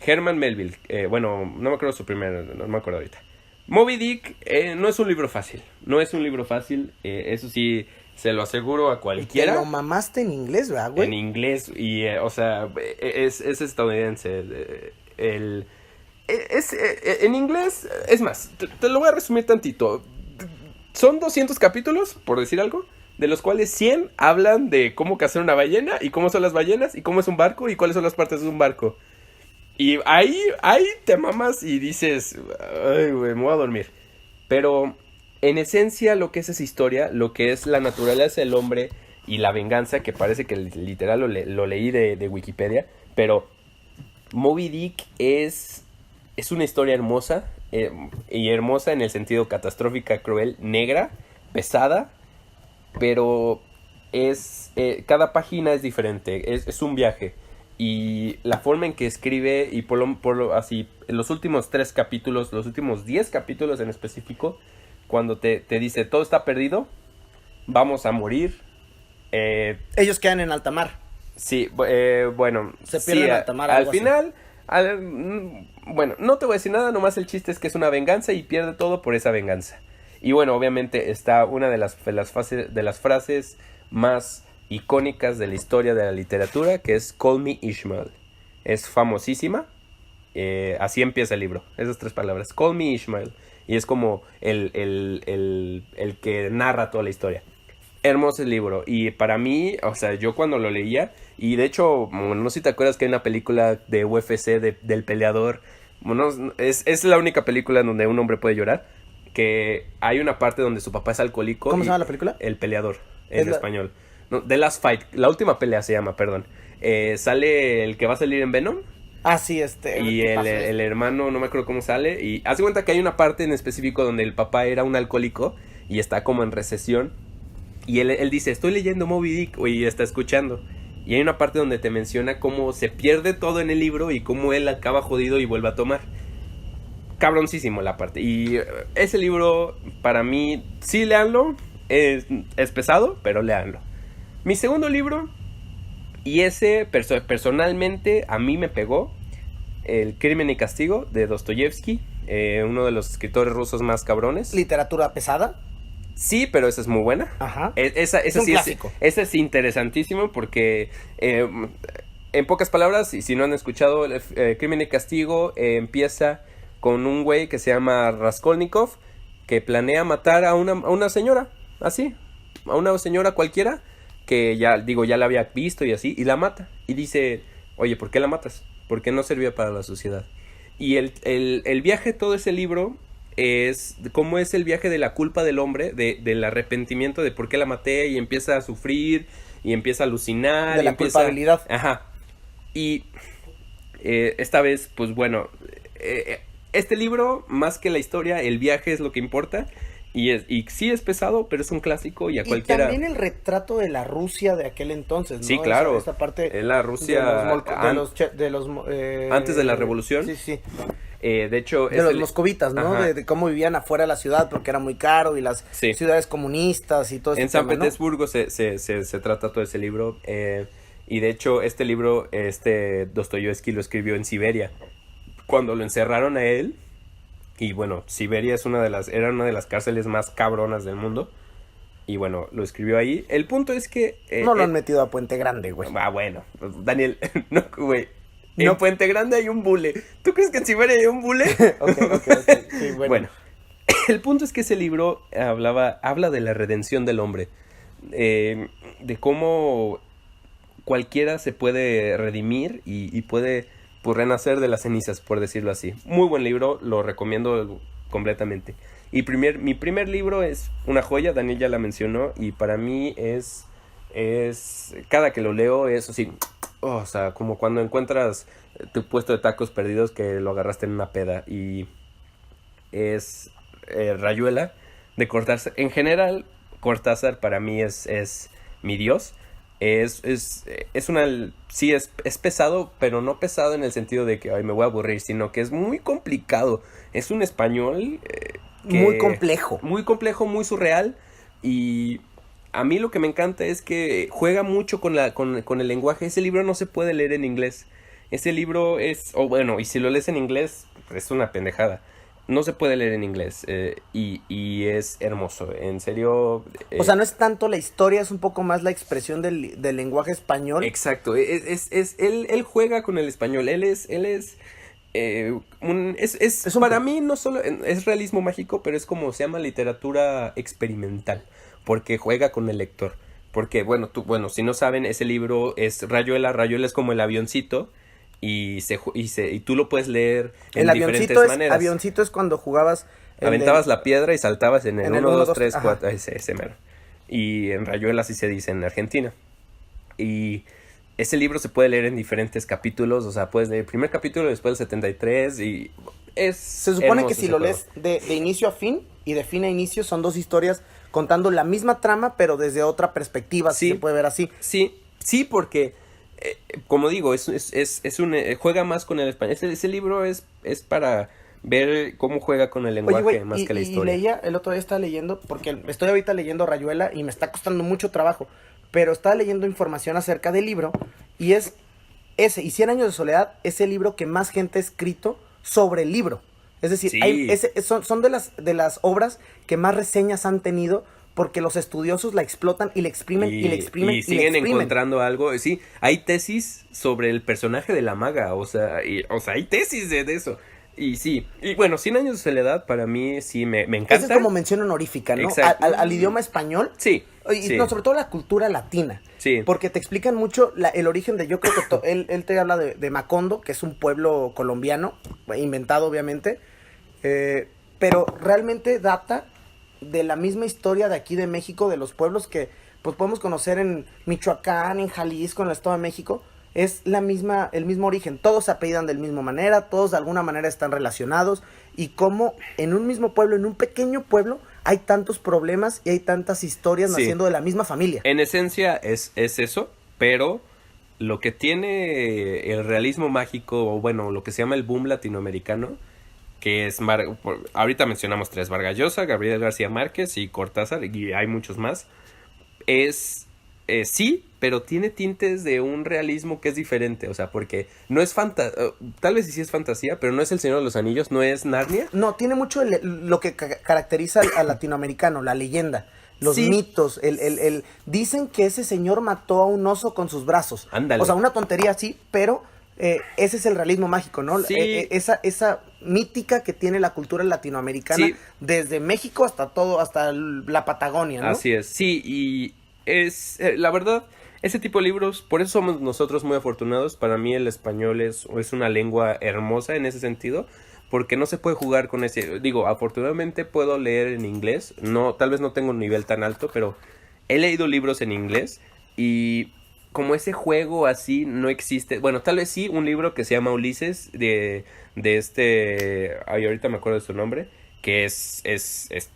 Speaker 1: Herman Melville. Bueno, no me acuerdo su primer, no me acuerdo ahorita. Moby Dick no es un libro fácil. Eso sí, se lo aseguro a cualquiera.
Speaker 2: Te lo mamaste en inglés, ¿verdad, güey?
Speaker 1: En inglés, y o sea, es estadounidense. En inglés, es más, te lo voy a resumir tantito. Son 200 capítulos, por decir algo, de los cuales 100 hablan de cómo cazar una ballena, y cómo son las ballenas, y cómo es un barco, y cuáles son las partes de un barco. Y ahí te mamas y dices, ay, güey, me voy a dormir. Pero en esencia lo que es esa historia, lo que es la naturaleza del hombre y la venganza, que parece que literal lo leí de Wikipedia, pero Moby Dick es una historia hermosa, y hermosa en el sentido catastrófica, cruel, negra, pesada, pero cada página es diferente, es un viaje. Y la forma en que escribe, y así, en los últimos 3 capítulos, los últimos 10 capítulos en específico, cuando te dice, todo está perdido, vamos a morir.
Speaker 2: Ellos quedan en alta mar.
Speaker 1: Sí, bueno.
Speaker 2: Se pierden en alta mar.
Speaker 1: Al final, bueno, no te voy a decir nada, nomás el chiste es que es una venganza y pierde todo por esa venganza. Y bueno, obviamente está una de las frases más icónicas de la historia de la literatura, que es Call Me Ishmael. Es famosísima. Así empieza el libro, esas 3 palabras, Call Me Ishmael. Y es como el que narra toda la historia. Hermoso el libro. Y para mí, o sea, yo cuando lo leía, y de hecho, no sé si te acuerdas que hay una película de UFC del peleador. Bueno, es la única película en donde un hombre puede llorar. Que hay una parte donde su papá es alcohólico.
Speaker 2: ¿Cómo se llama la película?
Speaker 1: El peleador, en español. No, The Last Fight, la última pelea se llama, perdón. Sale el que va a salir en Venom.
Speaker 2: Ah, sí,
Speaker 1: Y el hermano, no me acuerdo cómo sale. Y haz de cuenta que hay una parte en específico donde el papá era un alcohólico y está como en recesión. Y él dice, estoy leyendo Moby Dick, y está escuchando. Y hay una parte donde te menciona cómo se pierde todo en el libro y cómo él acaba jodido y vuelve a tomar. Cabroncísimo la parte. Y ese libro, para mí, sí, léanlo. Es pesado, pero léanlo. Mi segundo libro, y ese personalmente a mí me pegó, El Crimen y Castigo, de Dostoyevsky, uno de los escritores rusos más cabrones.
Speaker 2: ¿Literatura pesada?
Speaker 1: Sí, pero esa es muy buena.
Speaker 2: Ajá.
Speaker 1: Esa
Speaker 2: es un
Speaker 1: sí
Speaker 2: clásico.
Speaker 1: Esa es interesantísimo porque, en pocas palabras, y si no han escuchado, Crimen y Castigo empieza con un güey que se llama Raskolnikov, que planea matar a una señora, así, a una señora cualquiera, que ya la había visto y así, y la mata. Y dice, oye, ¿por qué la matas? ¿Por qué no servía para la sociedad? Y el viaje, todo ese libro, es cómo es el viaje de la culpa del hombre, del arrepentimiento de por qué la maté, y empieza a sufrir, y empieza a alucinar.
Speaker 2: De la culpabilidad.
Speaker 1: Ajá. Y esta vez, pues bueno, este libro, más que la historia, el viaje es lo que importa. Y sí es pesado, pero es un clásico y a cualquiera...
Speaker 2: Y también el retrato de la Rusia de aquel entonces, ¿no?
Speaker 1: Sí, claro.
Speaker 2: Esa parte...
Speaker 1: La Rusia...
Speaker 2: antes
Speaker 1: de la revolución.
Speaker 2: Sí, sí.
Speaker 1: De hecho...
Speaker 2: De los moscovitas, ¿no? De cómo vivían afuera de la ciudad porque era muy caro y las ciudades comunistas y todo eso.
Speaker 1: En San Petersburgo se trata todo ese libro. Y de hecho, este libro, Dostoyevsky lo escribió en Siberia. Cuando lo encerraron a él... Y bueno, Siberia era una de las cárceles más cabronas del mundo. Y bueno, lo escribió ahí. El punto es que...
Speaker 2: no lo han metido a Puente Grande, güey.
Speaker 1: Bueno, Daniel, no, güey. En Puente Grande hay un bule. ¿Tú crees que en Siberia hay un bule?
Speaker 2: Ok. Sí, bueno,
Speaker 1: el punto es que ese libro habla de la redención del hombre. De cómo cualquiera se puede redimir y puede... pues renacer de las cenizas, por decirlo así. Muy buen libro, lo recomiendo completamente. Y mi primer libro es una joya, Daniel ya la mencionó, y para mí es cada que lo leo es así, o sea, como cuando encuentras tu puesto de tacos perdidos que lo agarraste en una peda, y es Rayuela de Cortázar. En general, Cortázar para mí es mi dios. Es pesado, pero no pesado en el sentido de que me voy a aburrir, sino que es muy complicado. Es un español
Speaker 2: muy complejo,
Speaker 1: muy surreal, y a mí lo que me encanta es que juega mucho con el lenguaje. Ese libro no se puede leer en inglés. Ese libro y si lo lees en inglés es una pendejada. No se puede leer en inglés, y es hermoso, en serio.
Speaker 2: O sea, no es tanto la historia, es un poco más la expresión del lenguaje español.
Speaker 1: Exacto, él juega con el español, para mí no solo es realismo mágico, pero es como se llama literatura experimental, porque juega con el lector. Porque, si no saben, ese libro es Rayuela es como el avioncito. Y tú lo puedes leer en diferentes maneras.
Speaker 2: El avioncito es cuando jugabas...
Speaker 1: Aventabas la piedra y saltabas en el 1, 2, 3, 4, ese mero. Y en Rayuela así se dice en Argentina. Y ese libro se puede leer en diferentes capítulos, o sea, puedes leer el primer capítulo, después el 73, y
Speaker 2: se supone que si lo lees de inicio a fin y de fin a inicio son dos historias contando la misma trama, pero desde otra perspectiva, si se puede ver así.
Speaker 1: Sí, porque... como digo, juega más con el español. Ese libro es para ver cómo juega con el lenguaje. Más que la historia.
Speaker 2: El otro día estaba leyendo, porque estoy ahorita leyendo Rayuela y me está costando mucho trabajo, pero estaba leyendo información acerca del libro, y es ese, y 100 años de soledad, es el libro que más gente ha escrito sobre el libro. Es decir, son de las obras que más reseñas han tenido, porque los estudiosos la explotan y la exprimen y la exprimen
Speaker 1: y siguen encontrando algo. Sí, hay tesis sobre el personaje de la maga, o sea, hay tesis de eso. Y sí, y bueno, 100 años de soledad para mí sí me encanta.
Speaker 2: Esa es como mención honorífica, ¿no? Al idioma español.
Speaker 1: Sí.
Speaker 2: No, sobre todo la cultura latina.
Speaker 1: Sí.
Speaker 2: Porque te explican mucho el origen de, yo creo que él te habla de Macondo, que es un pueblo colombiano, inventado obviamente, pero realmente data de la misma historia de aquí de México, de los pueblos que pues podemos conocer en Michoacán, en Jalisco, en el Estado de México. Es el mismo origen, todos se apellidan de la misma manera, todos de alguna manera están relacionados, y como en un mismo pueblo, en un pequeño pueblo, hay tantos problemas y hay tantas historias naciendo de la misma familia.
Speaker 1: En esencia es eso, pero lo que tiene el realismo mágico, o bueno, lo que se llama el boom latinoamericano, que es, ahorita mencionamos 3, Vargas Llosa, Gabriel García Márquez y Cortázar, y hay muchos más, sí, pero tiene tintes de un realismo que es diferente, o sea, porque no es tal vez sí es fantasía, pero no es El Señor de los Anillos, no es Narnia.
Speaker 2: No, tiene mucho lo que caracteriza al latinoamericano, la leyenda, los mitos, dicen que ese señor mató a un oso con sus brazos.
Speaker 1: Ándale.
Speaker 2: O sea, una tontería así, pero ese es el realismo mágico, ¿no?
Speaker 1: Sí.
Speaker 2: Esa mítica que tiene la cultura latinoamericana, desde México hasta la Patagonia, ¿no?
Speaker 1: Así es, sí, y es, la verdad, ese tipo de libros, por eso somos nosotros muy afortunados. Para mí el español es una lengua hermosa en ese sentido, porque no se puede jugar con ese. Digo, afortunadamente puedo leer en inglés, tal vez no tengo un nivel tan alto, pero he leído libros en inglés, y como ese juego así no existe. Bueno, tal vez sí, un libro que se llama Ulises de ay, ahorita me acuerdo de su nombre, que es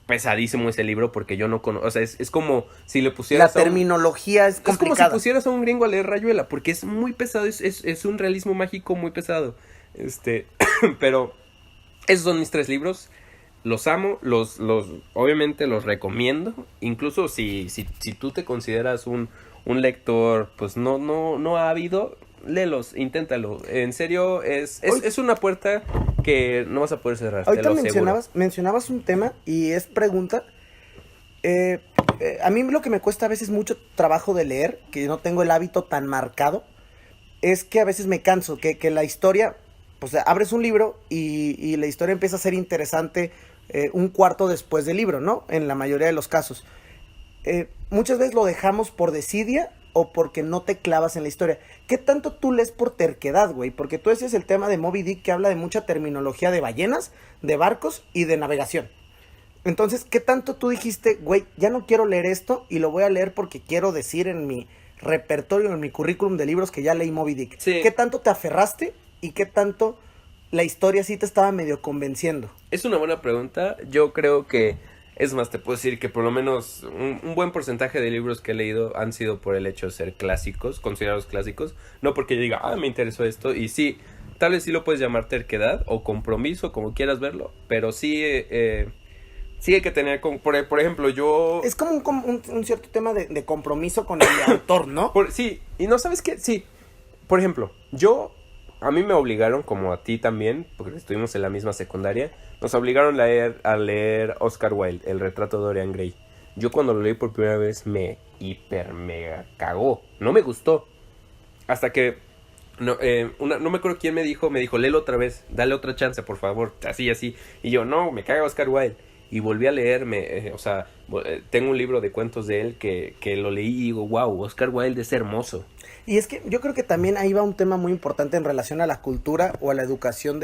Speaker 1: pesadísimo ese libro porque yo no conozco, o sea, es como si le pusieras
Speaker 2: la terminología es complicada.
Speaker 1: Es como si pusieras a un gringo a leer Rayuela, porque es muy pesado, es un realismo mágico muy pesado. Pero esos son mis 3 libros. Los amo, obviamente los recomiendo. Incluso si tú te consideras un lector, pues no ávido, léelos, inténtalo. En serio, es una puerta que no vas a poder cerrar.
Speaker 2: Ahorita mencionabas un tema y es pregunta. A mí lo que me cuesta a veces mucho trabajo de leer, que no tengo el hábito tan marcado, es que a veces me canso, que la historia, pues abres un libro y la historia empieza a ser interesante un cuarto después del libro, ¿no? En la mayoría de los casos. Muchas veces lo dejamos por desidia o porque no te clavas en la historia. ¿Qué tanto tú lees por terquedad, güey? Porque tú ese es el tema de Moby Dick, que habla de mucha terminología de ballenas, de barcos y de navegación. Entonces, ¿qué tanto tú dijiste, güey, ya no quiero leer esto y lo voy a leer porque quiero decir en mi repertorio, en mi currículum de libros que ya leí Moby Dick?
Speaker 1: Sí.
Speaker 2: ¿Qué tanto te aferraste y qué tanto la historia sí te estaba medio convenciendo?
Speaker 1: Es una buena pregunta. Yo creo que, es más, te puedo decir que por lo menos un buen porcentaje de libros que he leído han sido por el hecho de ser clásicos, considerados clásicos. No porque yo diga, me interesó esto. Y sí, tal vez sí lo puedes llamar terquedad o compromiso, como quieras verlo. Pero sí, sí hay que tener, por ejemplo, yo...
Speaker 2: Es como un cierto tema de compromiso con el autor, ¿no?
Speaker 1: Sí, y no sabes qué, sí. Por ejemplo, a mí me obligaron, como a ti también, porque estuvimos en la misma secundaria, nos obligaron a leer Oscar Wilde, El retrato de Dorian Gray. Yo cuando lo leí por primera vez me hiper mega cagó, no me gustó. Hasta que, no me acuerdo quién me dijo, léelo otra vez, dale otra chance, por favor, así. Y yo, no, me caga Oscar Wilde. Y volví a leerme, tengo un libro de cuentos de él que lo leí y digo, wow, Oscar Wilde es hermoso.
Speaker 2: Y es que yo creo que también ahí va un tema muy importante en relación a la cultura o a la educación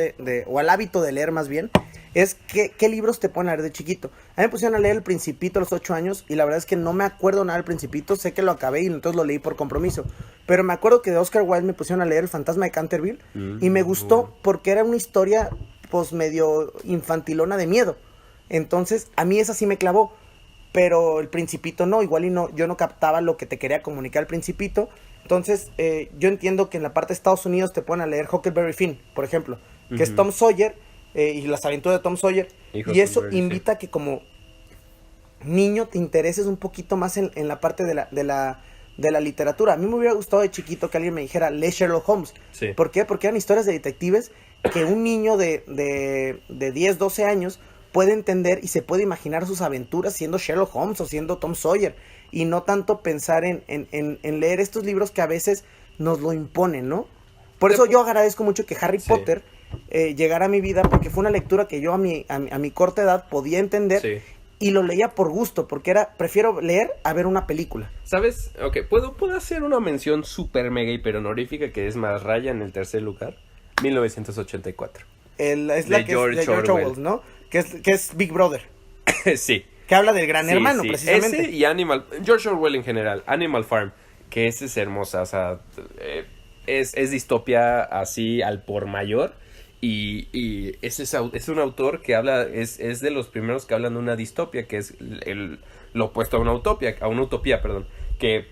Speaker 2: o al hábito de leer más bien, es qué libros te ponen a leer de chiquito. A mí me pusieron a leer El Principito a los 8 años y la verdad es que no me acuerdo nada del Principito, sé que lo acabé y entonces lo leí por compromiso. Pero me acuerdo que de Oscar Wilde me pusieron a leer El Fantasma de Canterville y me gustó porque era una historia pues medio infantilona de miedo. Entonces, a mí esa sí me clavó, pero El Principito no, yo no captaba lo que te quería comunicar El Principito. Entonces, yo entiendo que en la parte de Estados Unidos te ponen a leer Huckleberry Finn, por ejemplo, que es Tom Sawyer y las aventuras de Tom Sawyer, y eso invita a que como niño te intereses un poquito más en la parte de la literatura. A mí me hubiera gustado de chiquito que alguien me dijera, lee Sherlock Holmes.
Speaker 1: Sí.
Speaker 2: ¿Por qué? Porque eran historias de detectives que un niño de 10, 12 años puede entender y se puede imaginar sus aventuras siendo Sherlock Holmes o siendo Tom Sawyer y no tanto pensar en leer estos libros que a veces nos lo imponen, ¿no? Por eso yo agradezco mucho que Harry Potter llegara a mi vida porque fue una lectura que yo a mi corta edad podía entender y lo leía por gusto porque prefiero leer a ver una película.
Speaker 1: ¿Sabes? Ok, ¿puedo hacer una mención súper mega hiper honorífica que es más raya en el tercer lugar? 1984.
Speaker 2: Es la que es de George Orwell, ¿no? Que es Big Brother.
Speaker 1: Sí.
Speaker 2: Que habla del gran hermano, precisamente.
Speaker 1: Ese y George Orwell en general, Animal Farm, que esa es hermosa, o sea, es distopia así al por mayor. Y es un autor que habla, es de los primeros que hablan de una distopia, que es lo opuesto a una utopía, perdón, que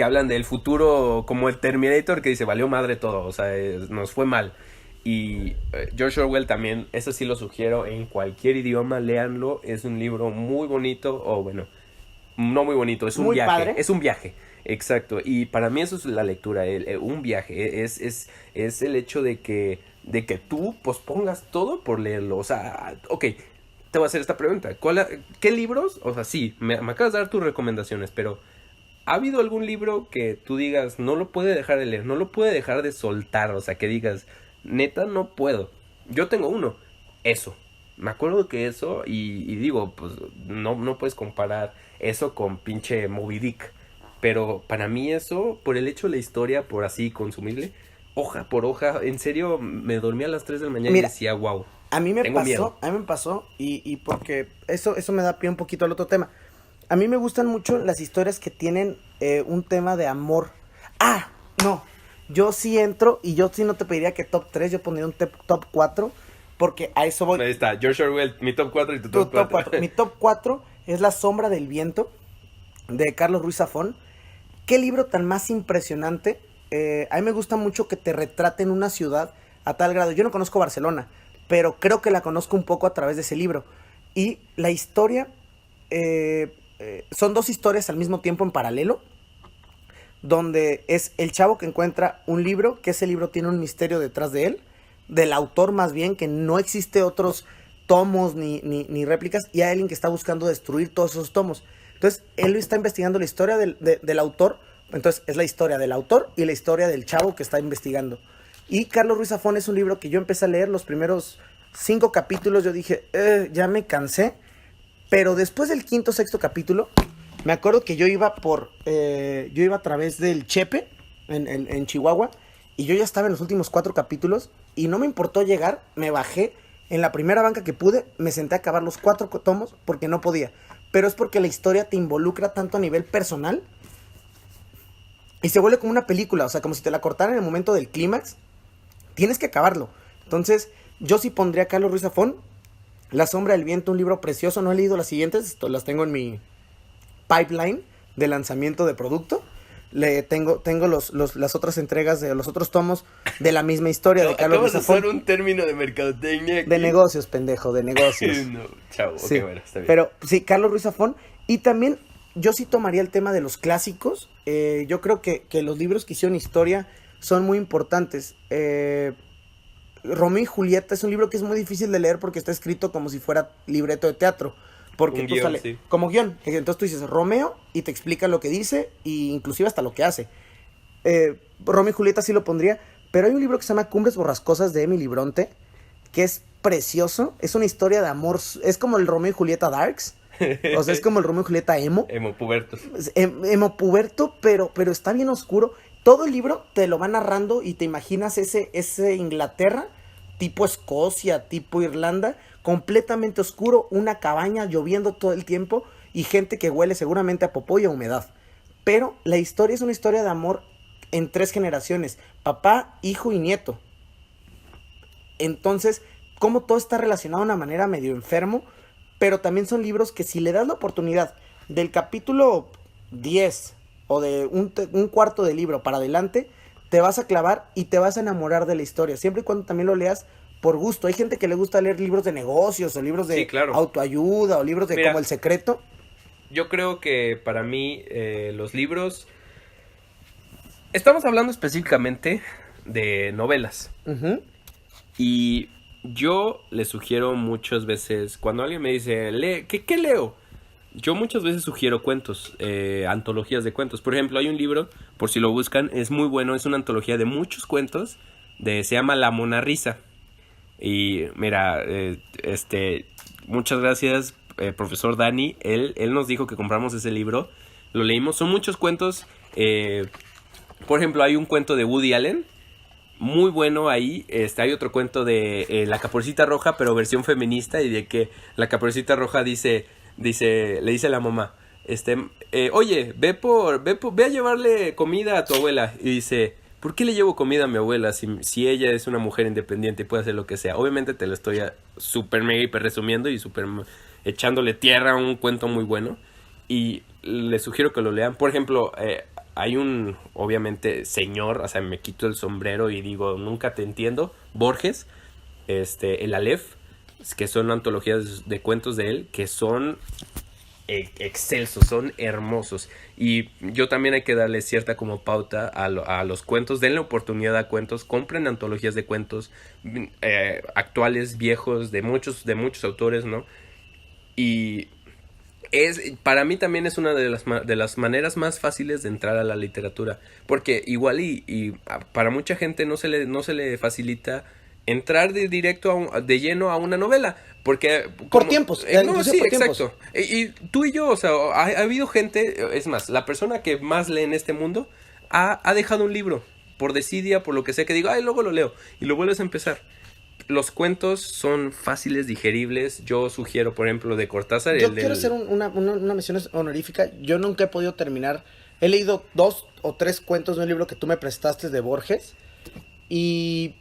Speaker 1: hablan del futuro como el Terminator, que dice, valió madre todo, o sea, nos fue mal. Y George Orwell también, eso sí lo sugiero, en cualquier idioma, léanlo, es un libro muy bonito, o bueno, no muy bonito, es un
Speaker 2: muy
Speaker 1: viaje,
Speaker 2: padre.
Speaker 1: Es un viaje, exacto, y para mí eso es la lectura, un viaje, es el hecho de que tú pospongas todo por leerlo, o sea, ok, te voy a hacer esta pregunta, ¿qué libros? O sea, sí, me acabas de dar tus recomendaciones, pero ¿ha habido algún libro que tú digas, no lo puede dejar de leer, no lo puede dejar de soltar, o sea, que digas, neta, no puedo? Yo tengo uno, eso. Me acuerdo que eso, y digo, pues no puedes comparar eso con pinche Moby Dick. Pero para mí eso, por el hecho de la historia, por así consumirle, hoja por hoja, en serio, me dormía a las 3 de la mañana. Mira, y decía, wow.
Speaker 2: A mí me pasó, y porque eso me da pie un poquito al otro tema. A mí me gustan mucho las historias que tienen un tema de amor. No. Yo sí entro y yo sí no te pediría que top 3, yo pondría un top 4, porque a eso voy.
Speaker 1: Ahí está, George Orwell, mi top 4 y tu top 4.
Speaker 2: Mi top 4 es La sombra del viento, de Carlos Ruiz Zafón. Qué libro tan más impresionante. A mí me gusta mucho que te retraten una ciudad a tal grado. Yo no conozco Barcelona, pero creo que la conozco un poco a través de ese libro. Y la historia, son 2 historias al mismo tiempo en paralelo, donde es el chavo que encuentra un libro, que ese libro tiene un misterio detrás de él, del autor más bien, que no existe otros tomos ni réplicas, y hay alguien que está buscando destruir todos esos tomos. Entonces, él está investigando la historia del autor, entonces es la historia del autor y la historia del chavo que está investigando. Y Carlos Ruiz Zafón es un libro que yo empecé a leer los primeros 5 capítulos, yo dije, ya me cansé, pero después del 5º, 6º capítulo, me acuerdo que yo iba a través del Chepe, en Chihuahua, y yo ya estaba en los últimos 4 capítulos, y no me importó llegar, me bajé en la primera banca que pude, me senté a acabar los 4 tomos, porque no podía. Pero es porque la historia te involucra tanto a nivel personal, y se vuelve como una película, o sea, como si te la cortaran en el momento del clímax, tienes que acabarlo. Entonces, yo sí pondría a Carlos Ruiz Zafón, La sombra del viento, un libro precioso, no he leído las siguientes, las tengo en mi pipeline de lanzamiento de producto. Tengo las otras entregas de los otros tomos de la misma historia de Carlos Ruiz Zafón.
Speaker 1: Acabas de usar un término de mercadotecnia aquí.
Speaker 2: De negocios, pendejo, de negocios.
Speaker 1: No, chavo,
Speaker 2: sí.
Speaker 1: Ok, bueno, está bien.
Speaker 2: Pero sí, Carlos Ruiz Zafón. Y también yo sí tomaría el tema de los clásicos. Yo creo que los libros que hicieron historia son muy importantes. Romeo y Julieta es un libro que es muy difícil de leer porque está escrito como si fuera libreto de teatro. Porque tú sale sí. Como guión. Entonces tú dices Romeo y te explica lo que dice e inclusive hasta lo que hace. Romeo y Julieta sí lo pondría. Pero hay un libro que se llama Cumbres Borrascosas de Emily Bronte, que es precioso. Es una historia de amor. Es como el Romeo y Julieta Darks. O sea, es como el Romeo y Julieta emo.
Speaker 1: Emo puberto.
Speaker 2: Emo puberto, pero está bien oscuro. Todo el libro te lo va narrando y te imaginas ese Inglaterra, tipo Escocia, tipo Irlanda, completamente oscuro, una cabaña lloviendo todo el tiempo y gente que huele seguramente a popó y a humedad. Pero la historia es una historia de amor en 3 generaciones, papá, hijo y nieto. Entonces, como todo está relacionado de una manera medio enfermo, pero también son libros que si le das la oportunidad del capítulo 10 o de un cuarto de libro para adelante, te vas a clavar y te vas a enamorar de la historia, siempre y cuando también lo leas por gusto. Hay gente que le gusta leer libros de negocios o libros de autoayuda o libros de como El Secreto.
Speaker 1: Yo creo que para mí los libros... Estamos hablando específicamente de novelas.
Speaker 2: Uh-huh.
Speaker 1: Y yo le sugiero muchas veces, cuando alguien me dice, ¿qué leo? Yo muchas veces sugiero cuentos, antologías de cuentos. Por ejemplo, hay un libro, por si lo buscan, es muy bueno, es una antología de muchos cuentos, se llama La Mona Risa. Y mira, muchas gracias, profesor Dani, él nos dijo que compramos ese libro, lo leímos, son muchos cuentos, por ejemplo, hay un cuento de Woody Allen, muy bueno ahí, hay otro cuento de La Caperucita Roja, pero versión feminista, y de que la Caperucita Roja le dice a la mamá, oye, ve a llevarle comida a tu abuela, y dice, ¿por qué le llevo comida a mi abuela si ella es una mujer independiente y puede hacer lo que sea? Obviamente te lo estoy súper mega hiper resumiendo y súper echándole tierra a un cuento muy bueno, y les sugiero que lo lean. Por ejemplo, hay un, obviamente, señor, o sea, me quito el sombrero y digo, nunca te entiendo, Borges, el Aleph, que son antologías de cuentos de él, que son excelsos, son hermosos. Y yo también hay que darle cierta como pauta a los cuentos, denle oportunidad a cuentos, compren antologías de cuentos actuales, viejos, de muchos autores, ¿no? Y para mí también es una de las maneras más fáciles de entrar a la literatura, porque igual y para mucha gente no se le facilita entrar de lleno a una novela, porque
Speaker 2: por tiempos,
Speaker 1: sí,
Speaker 2: por
Speaker 1: exacto. Y tú y yo, o sea, ha habido gente, es más, la persona que más lee en este mundo ha dejado un libro por desidia, por lo que sea, que digo, luego lo leo y lo vuelves a empezar. Los cuentos son fáciles, digeribles. Yo sugiero, por ejemplo, de Cortázar.
Speaker 2: Yo quiero hacer una mención honorífica. Yo nunca he podido terminar he leído 2 o 3 cuentos de un libro que tú me prestaste de Borges. Y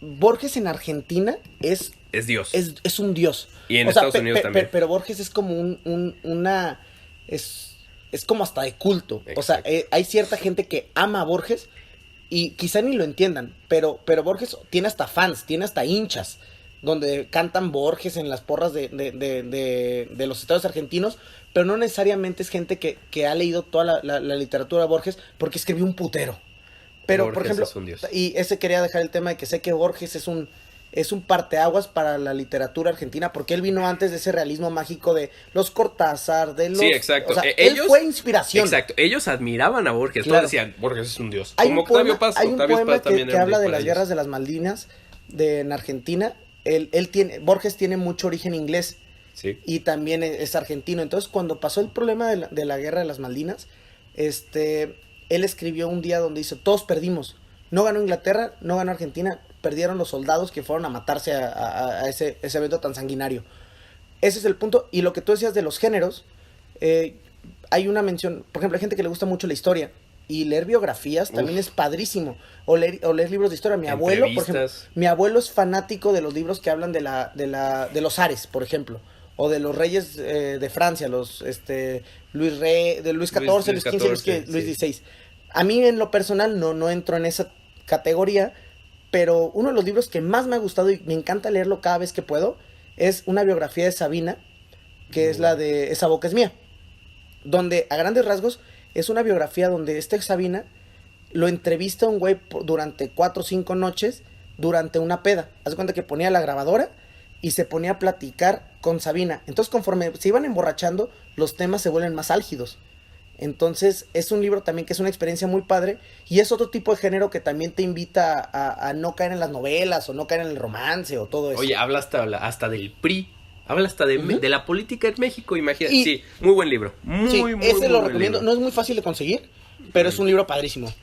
Speaker 2: Borges en Argentina es
Speaker 1: Dios.
Speaker 2: Es un dios.
Speaker 1: Y en Estados Unidos también.
Speaker 2: Pero Borges es como es como hasta de culto. Exacto. O sea, hay cierta gente que ama a Borges y quizá ni lo entiendan, pero Borges tiene hasta fans, tiene hasta hinchas, donde cantan Borges en las porras de los estados argentinos, pero no necesariamente es gente que ha leído toda la literatura de Borges porque escribió un putero. Pero,
Speaker 1: Borges, por ejemplo, es un dios.
Speaker 2: Y ese quería dejar el tema de que sé que Borges es un parteaguas para la literatura argentina, porque él vino antes de ese realismo mágico de los Cortázar, de los...
Speaker 1: Sí, exacto.
Speaker 2: O sea, él fue inspiración.
Speaker 1: Exacto. Ellos admiraban a Borges.
Speaker 2: Claro.
Speaker 1: Todos decían, Borges es un dios.
Speaker 2: Hay
Speaker 1: como
Speaker 2: un poema,
Speaker 1: Octavio Paz.
Speaker 2: hay un
Speaker 1: Octavio
Speaker 2: poema
Speaker 1: Paz también
Speaker 2: que habla de las guerras de las Malvinas en Argentina. Borges tiene mucho origen inglés.
Speaker 1: Sí.
Speaker 2: Y también es argentino. Entonces, cuando pasó el problema de la guerra de las Malvinas, él escribió un día donde dice, todos perdimos. No ganó Inglaterra, no ganó Argentina, perdieron los soldados que fueron a matarse a ese evento tan sanguinario. Ese es el punto. Y lo que tú decías de los géneros, hay una mención, por ejemplo, hay gente que le gusta mucho la historia, y leer biografías también es padrísimo, o leer libros de historia. Mi abuelo, por ejemplo, mi abuelo es fanático de los libros que hablan de los zares, por ejemplo, o de los reyes de Francia, los Luis XIV, Luis XV, Luis XVI. A mí en lo personal no entro en esa categoría, pero uno de los libros que más me ha gustado y me encanta leerlo cada vez que puedo es una biografía de Sabina, que es la de Esa boca es mía, donde a grandes rasgos es una biografía donde Sabina lo entrevista a un güey durante 4 o 5 noches durante una peda. Haz de cuenta que ponía la grabadora y se ponía a platicar con Sabina. Entonces, conforme se iban emborrachando, los temas se vuelven más álgidos. Entonces, es un libro también que es una experiencia muy padre, y es otro tipo de género que también te invita a no caer en las novelas, o no caer en el romance, o todo eso.
Speaker 1: Oye, habla hasta del PRI, habla hasta de la política en México, imagínate. Sí, muy buen libro, muy
Speaker 2: lo recomiendo, no es muy fácil de conseguir, pero es un libro padrísimo.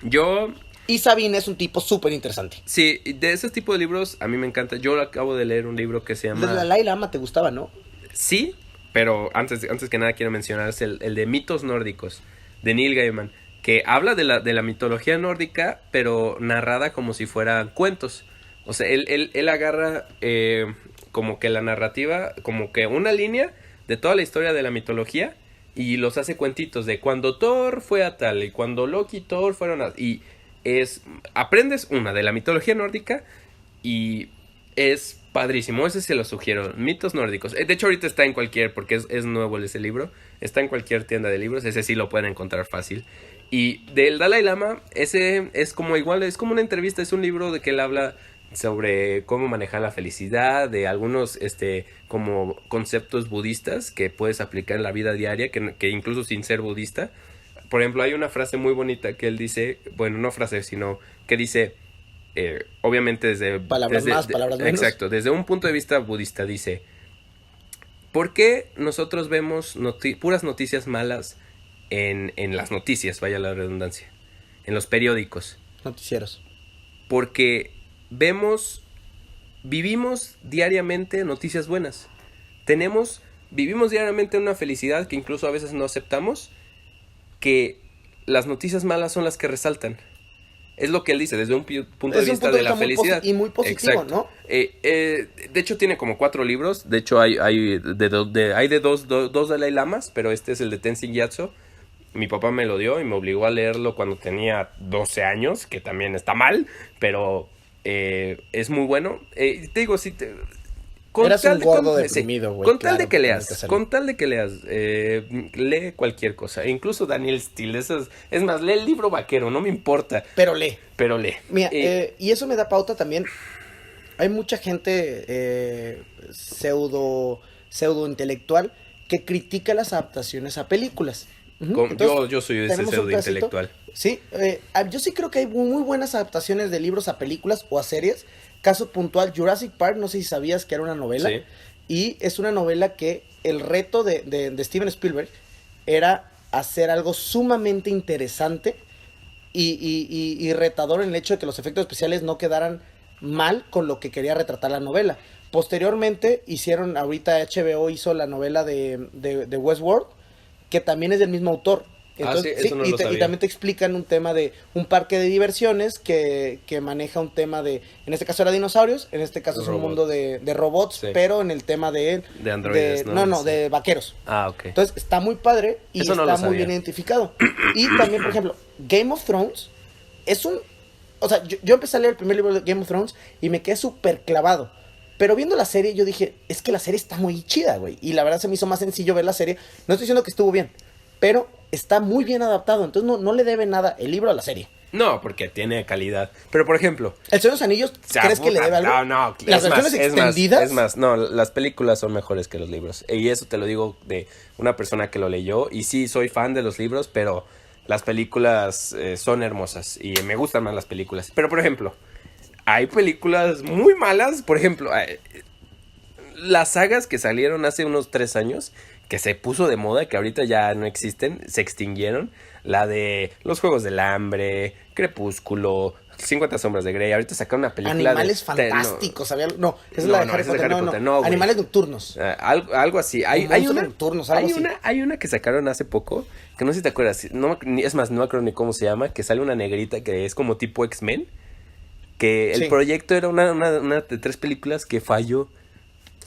Speaker 2: Y Sabina es un tipo súper interesante.
Speaker 1: Sí, de ese tipo de libros a mí me encanta. Yo acabo de leer un libro que se llama...
Speaker 2: El Dalai Lama te gustaba, ¿no?
Speaker 1: Sí, pero antes que nada quiero mencionar es el de mitos nórdicos, de Neil Gaiman, que habla de la mitología nórdica, pero narrada como si fueran cuentos. O sea, él agarra como que la narrativa, como que una línea de toda la historia de la mitología, y los hace cuentitos de cuando Thor fue a tal, y cuando Loki y Thor fueron a... Y aprendes de la mitología nórdica, y es padrísimo. Ese se lo sugiero, mitos nórdicos. De hecho ahorita está en cualquier, porque es nuevo ese libro, está en cualquier tienda de libros, ese sí lo pueden encontrar fácil. Y del Dalai Lama, ese es como igual, es como una entrevista, es un libro de que él habla sobre cómo manejar la felicidad, de algunos como conceptos budistas que puedes aplicar en la vida diaria, que incluso sin ser budista. Por ejemplo, hay una frase muy bonita que él dice, bueno, no frase, sino que dice, obviamente
Speaker 2: palabras menos.
Speaker 1: Exacto, desde un punto de vista budista dice, ¿por qué nosotros vemos puras noticias malas en las noticias, vaya la redundancia, en los periódicos?
Speaker 2: Noticieros.
Speaker 1: Porque vivimos diariamente noticias buenas. Vivimos diariamente una felicidad que incluso a veces no aceptamos, que las noticias malas son las que resaltan. Es lo que él dice, desde un punto de vista de la felicidad.
Speaker 2: Y muy positivo, exacto, ¿no?
Speaker 1: De hecho, tiene como 4 libros. De hecho, hay de dos Dalai Lamas, pero este es el de Tenzin Gyatso. Mi papá me lo dio y me obligó a leerlo cuando tenía 12 años, que también está mal, pero es muy bueno. Te digo, si te...
Speaker 2: Eras un gordo deprimido, güey.
Speaker 1: Con tal de que leas, lee cualquier cosa. Incluso Daniel Steele, es más, lee el libro vaquero, no me importa.
Speaker 2: Pero lee.
Speaker 1: Mira,
Speaker 2: y eso me da pauta también. Hay mucha gente pseudo intelectual que critica las adaptaciones a películas.
Speaker 1: Entonces, yo soy ese pseudo intelectual.
Speaker 2: Sí, yo sí creo que hay muy buenas adaptaciones de libros a películas o a series. Caso puntual, Jurassic Park, no sé si sabías que era una novela. Sí. Y es una novela que el reto de Steven Spielberg era hacer algo sumamente interesante y retador en el hecho de que los efectos especiales no quedaran mal con lo que quería retratar la novela. Posteriormente ahorita HBO hizo la novela de Westworld, que también es del mismo autor. Entonces, eso no lo sabía. Y también te explican un tema de un parque de diversiones que maneja un tema de, en este caso era dinosaurios, en este caso es un mundo de robots, pero en el tema de
Speaker 1: androides, ¿no?
Speaker 2: De vaqueros.
Speaker 1: Ok.
Speaker 2: Entonces está muy padre y eso está muy bien identificado. Y también, por ejemplo, Game of Thrones es un... O sea, yo empecé a leer el primer libro de Game of Thrones y me quedé súper clavado. Pero viendo la serie, yo dije, es que la serie está muy chida, güey. Y la verdad se me hizo más sencillo ver la serie. No estoy diciendo que estuvo bien, pero está muy bien adaptado. Entonces no le debe nada el libro a la serie.
Speaker 1: No, porque tiene calidad. Pero, por ejemplo...
Speaker 2: ¿El Señor de los Anillos crees que le debe algo?
Speaker 1: No.
Speaker 2: ¿Las versiones extendidas?
Speaker 1: Es más, no, las películas son mejores que los libros. Y eso te lo digo de una persona que lo leyó. Y sí, soy fan de los libros, pero las películas son hermosas. Y me gustan más las películas. Pero, por ejemplo... Hay películas muy malas, por ejemplo, las sagas que salieron hace unos 3 años, que se puso de moda, que ahorita ya no existen, se extinguieron. La de Los Juegos del Hambre, Crepúsculo, 50 Sombras de Grey. Ahorita sacaron una película
Speaker 2: Animales Fantásticos. Esa es la de Harry Potter. No, Animales Nocturnos.
Speaker 1: Algo así. Hay una,
Speaker 2: nocturnos,
Speaker 1: hay una que sacaron hace poco, que no sé si te acuerdas. Es más, no me acuerdo ni cómo se llama, que sale una negrita que es como tipo X-Men. Que el proyecto era una de 3 películas que falló.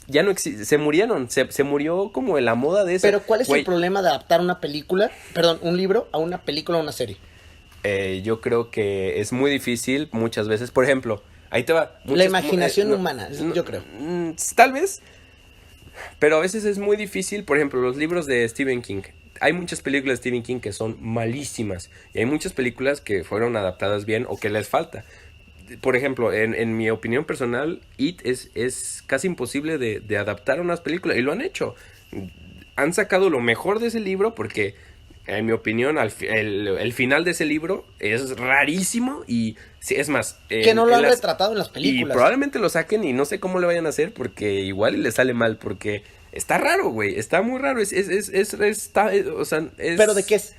Speaker 1: Ya no existe, se murieron, se murió como en la moda de eso.
Speaker 2: Pero ¿cuál es el problema de adaptar un libro a una película o una serie?
Speaker 1: Yo creo que es muy difícil muchas veces. Por ejemplo, ahí te va.
Speaker 2: La imaginación humana, yo creo.
Speaker 1: Tal vez, pero a veces es muy difícil. Por ejemplo, los libros de Stephen King. Hay muchas películas de Stephen King que son malísimas. Y hay muchas películas que fueron adaptadas bien o que les falta. Por ejemplo, en mi opinión personal, It es casi imposible de adaptar a unas películas. Y lo han hecho. Han sacado lo mejor de ese libro porque, en mi opinión, el final de ese libro es rarísimo. Y es más...
Speaker 2: que no lo han retratado en las películas.
Speaker 1: Y probablemente lo saquen y no sé cómo le vayan a hacer porque igual le sale mal. Porque está raro, güey. Está muy raro.
Speaker 2: ¿Pero de qué es?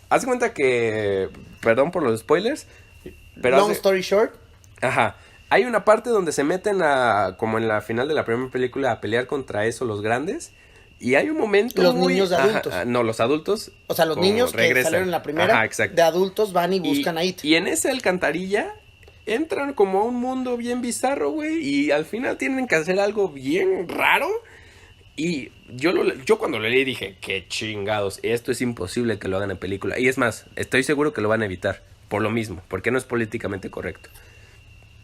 Speaker 1: Haz de cuenta que... Perdón por los spoilers...
Speaker 2: Long story short.
Speaker 1: Ajá. Hay una parte donde se meten como en la final de la primera película, a pelear contra los grandes. Y hay un momento
Speaker 2: Los niños de adultos.
Speaker 1: No, los adultos.
Speaker 2: O sea, los niños que salieron en la primera, de adultos van y buscan a It.
Speaker 1: Y en esa alcantarilla entran como a un mundo bien bizarro, güey. Y al final tienen que hacer algo bien raro. Y yo cuando lo leí dije, qué chingados, esto es imposible que lo hagan en película. Y es más, estoy seguro que lo van a evitar. Por lo mismo, porque no es políticamente correcto.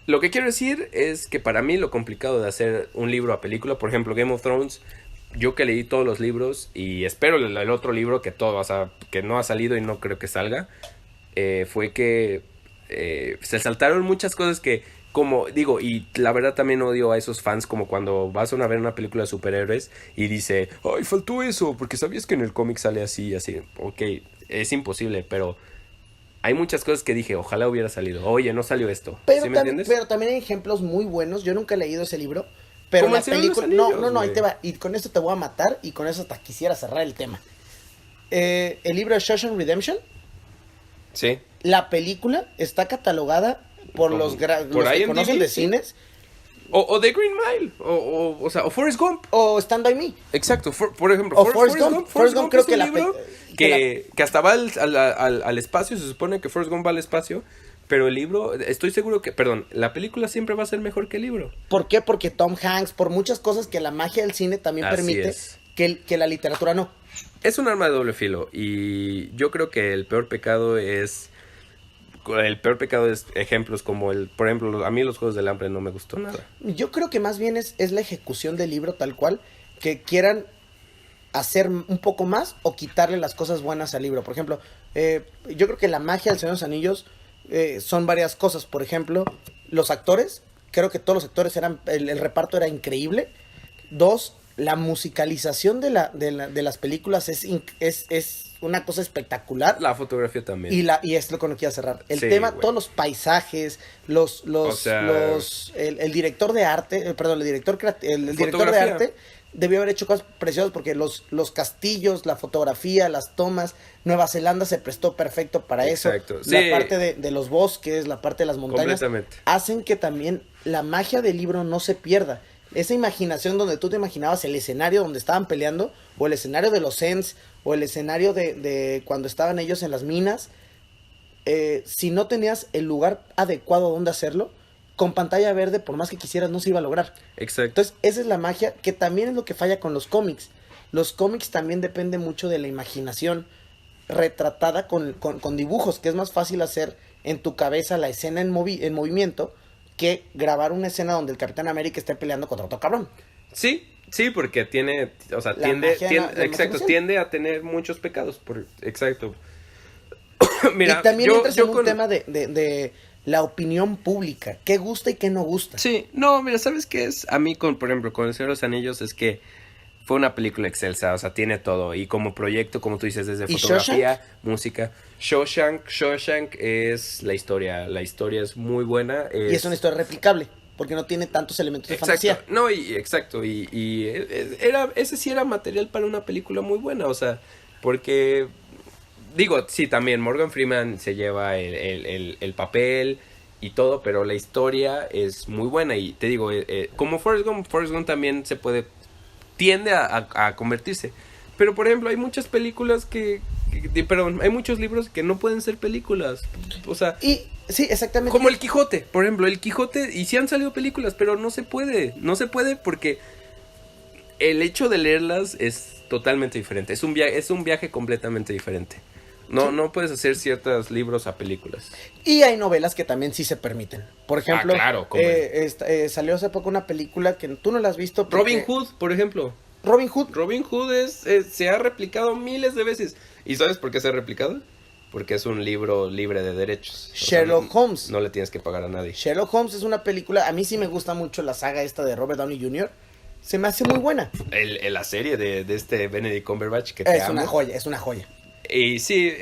Speaker 1: Lo que quiero decir es que para mí lo complicado de hacer un libro a película, por ejemplo, Game of Thrones, yo que leí todos los libros y espero el otro libro que no ha salido y no creo que salga, fue que se saltaron muchas cosas que, como digo, y la verdad también odio a esos fans como cuando vas a ver una película de superhéroes y dice, ay, faltó eso, porque sabías que en el cómic sale así, así. Ok, es imposible, pero... Hay muchas cosas que dije, ojalá hubiera salido. Oye, no salió esto. ¿Sí me entiendes?
Speaker 2: Pero también hay ejemplos muy buenos. Yo nunca he leído ese libro. Pero la película... No, ahí te va. Y con esto te voy a matar. Y con eso hasta quisiera cerrar el tema. El libro de Shawshank Redemption.
Speaker 1: Sí.
Speaker 2: La película está catalogada por los que conocen de cines.
Speaker 1: O The Green Mile. O Forrest Gump.
Speaker 2: O Stand By Me.
Speaker 1: Exacto. Por ejemplo,
Speaker 2: Forrest Gump creo que
Speaker 1: que hasta va al espacio. Se supone que Forrest Gump va al espacio. Pero el libro, estoy seguro que, la película siempre va a ser mejor que el libro.
Speaker 2: ¿Por qué? Porque Tom Hanks, por muchas cosas que la magia del cine también permite que la literatura no.
Speaker 1: Es un arma de doble filo. Y yo creo que el peor pecado es ejemplos como por ejemplo, a mí los Juegos del Hambre no me gustó nada.
Speaker 2: Yo creo que más bien es la ejecución del libro tal cual, que quieran hacer un poco más o quitarle las cosas buenas al libro. Por ejemplo, yo creo que la magia del Señor de los Anillos son varias cosas. Por ejemplo, los actores, creo que todos los actores el reparto era increíble. 2, la musicalización de las películas es una cosa espectacular.
Speaker 1: La fotografía también.
Speaker 2: Y es lo que no quiero cerrar. El tema, todos los paisajes, el director de arte, el director de arte debió haber hecho cosas preciosas porque los castillos, la fotografía, las tomas, Nueva Zelanda se prestó perfecto para eso. La parte de los bosques, la parte de las montañas, hacen que también la magia del libro no se pierda. esa imaginación donde tú te imaginabas el escenario donde estaban peleando, o el escenario de los Ents, o el escenario de cuando estaban ellos en las minas, si no tenías el lugar adecuado donde hacerlo, con pantalla verde, por más que quisieras, no se iba a lograr.
Speaker 1: Exacto.
Speaker 2: Entonces, esa es la magia, que también es lo que falla con los cómics. Los cómics también dependen mucho de la imaginación retratada con dibujos, que es más fácil hacer en tu cabeza la escena en movimiento que grabar una escena donde el Capitán América esté peleando contra otro cabrón.
Speaker 1: Sí, porque tiende a tener muchos pecados, exacto.
Speaker 2: Mira, y también entras en un tema de la opinión pública, qué gusta y qué no gusta.
Speaker 1: Sí, no, mira, ¿sabes qué es? A mí, por ejemplo, con El Señor de los Anillos es que fue una película excelsa, o sea, tiene todo. Y como proyecto, como tú dices, desde fotografía, música. Shawshank es la historia es muy buena.
Speaker 2: Y es una historia replicable, porque no tiene tantos elementos de fantasía.
Speaker 1: No, exacto, ese sí era material para una película muy buena, o sea, porque... Digo, sí, también Morgan Freeman se lleva el papel y todo, pero la historia es muy buena. Y te digo, como Forrest Gump también tiende a convertirse. Pero, por ejemplo, hay muchas películas hay muchos libros que no pueden ser películas. O sea...
Speaker 2: Sí, exactamente.
Speaker 1: Como El Quijote, por ejemplo, El Quijote, y sí han salido películas, pero no se puede porque el hecho de leerlas es totalmente diferente. Es un viaje completamente diferente. No puedes hacer ciertos libros a películas.
Speaker 2: Y hay novelas que también sí se permiten. Por ejemplo,
Speaker 1: claro,
Speaker 2: salió hace poco una película que tú no la has visto.
Speaker 1: Robin Hood, por ejemplo.
Speaker 2: Robin Hood
Speaker 1: se ha replicado miles de veces. ¿Y sabes por qué se ha replicado? Porque es un libro libre de derechos.
Speaker 2: Sherlock Holmes.
Speaker 1: No le tienes que pagar a nadie.
Speaker 2: Sherlock Holmes es una película, a mí sí me gusta mucho la saga esta de Robert Downey Jr., se me hace muy buena.
Speaker 1: La serie de este Benedict Cumberbatch que te amo.
Speaker 2: Es una joya.
Speaker 1: Y sí,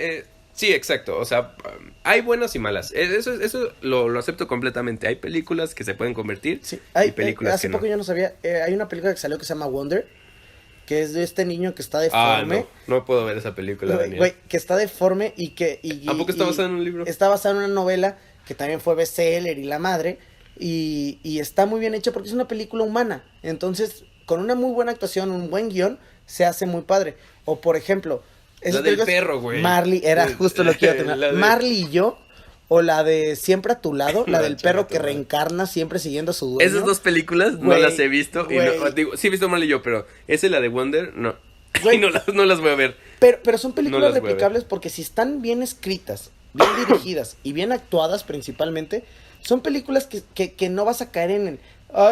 Speaker 1: exacto. O sea, hay buenas y malas. Eso lo acepto completamente. Hay películas que se pueden convertir y películas
Speaker 2: hace poco yo no sabía. Hay una película que salió que se llama Wonder, que es de este niño que está deforme.
Speaker 1: No puedo ver esa película, Daniel.
Speaker 2: Güey, que está deforme y que...
Speaker 1: ¿A poco está basada en un libro?
Speaker 2: Está basada en una novela que también fue bestseller y la madre. Y está muy bien hecha porque es una película humana. Entonces, con una muy buena actuación, un buen guión, se hace muy padre. O, por ejemplo...
Speaker 1: La del perro, güey.
Speaker 2: Marley, era justo lo que iba a tener. Marley y yo, o la de Siempre a tu lado, la del perro que reencarna siempre siguiendo a su dueño.
Speaker 1: Esas dos películas no las he visto. Y sí he visto Marley y yo, pero esa es la de Wonder, no. Y no las voy a ver.
Speaker 2: Pero son películas replicables porque si están bien escritas, bien dirigidas y bien actuadas principalmente, son películas que no vas a caer en...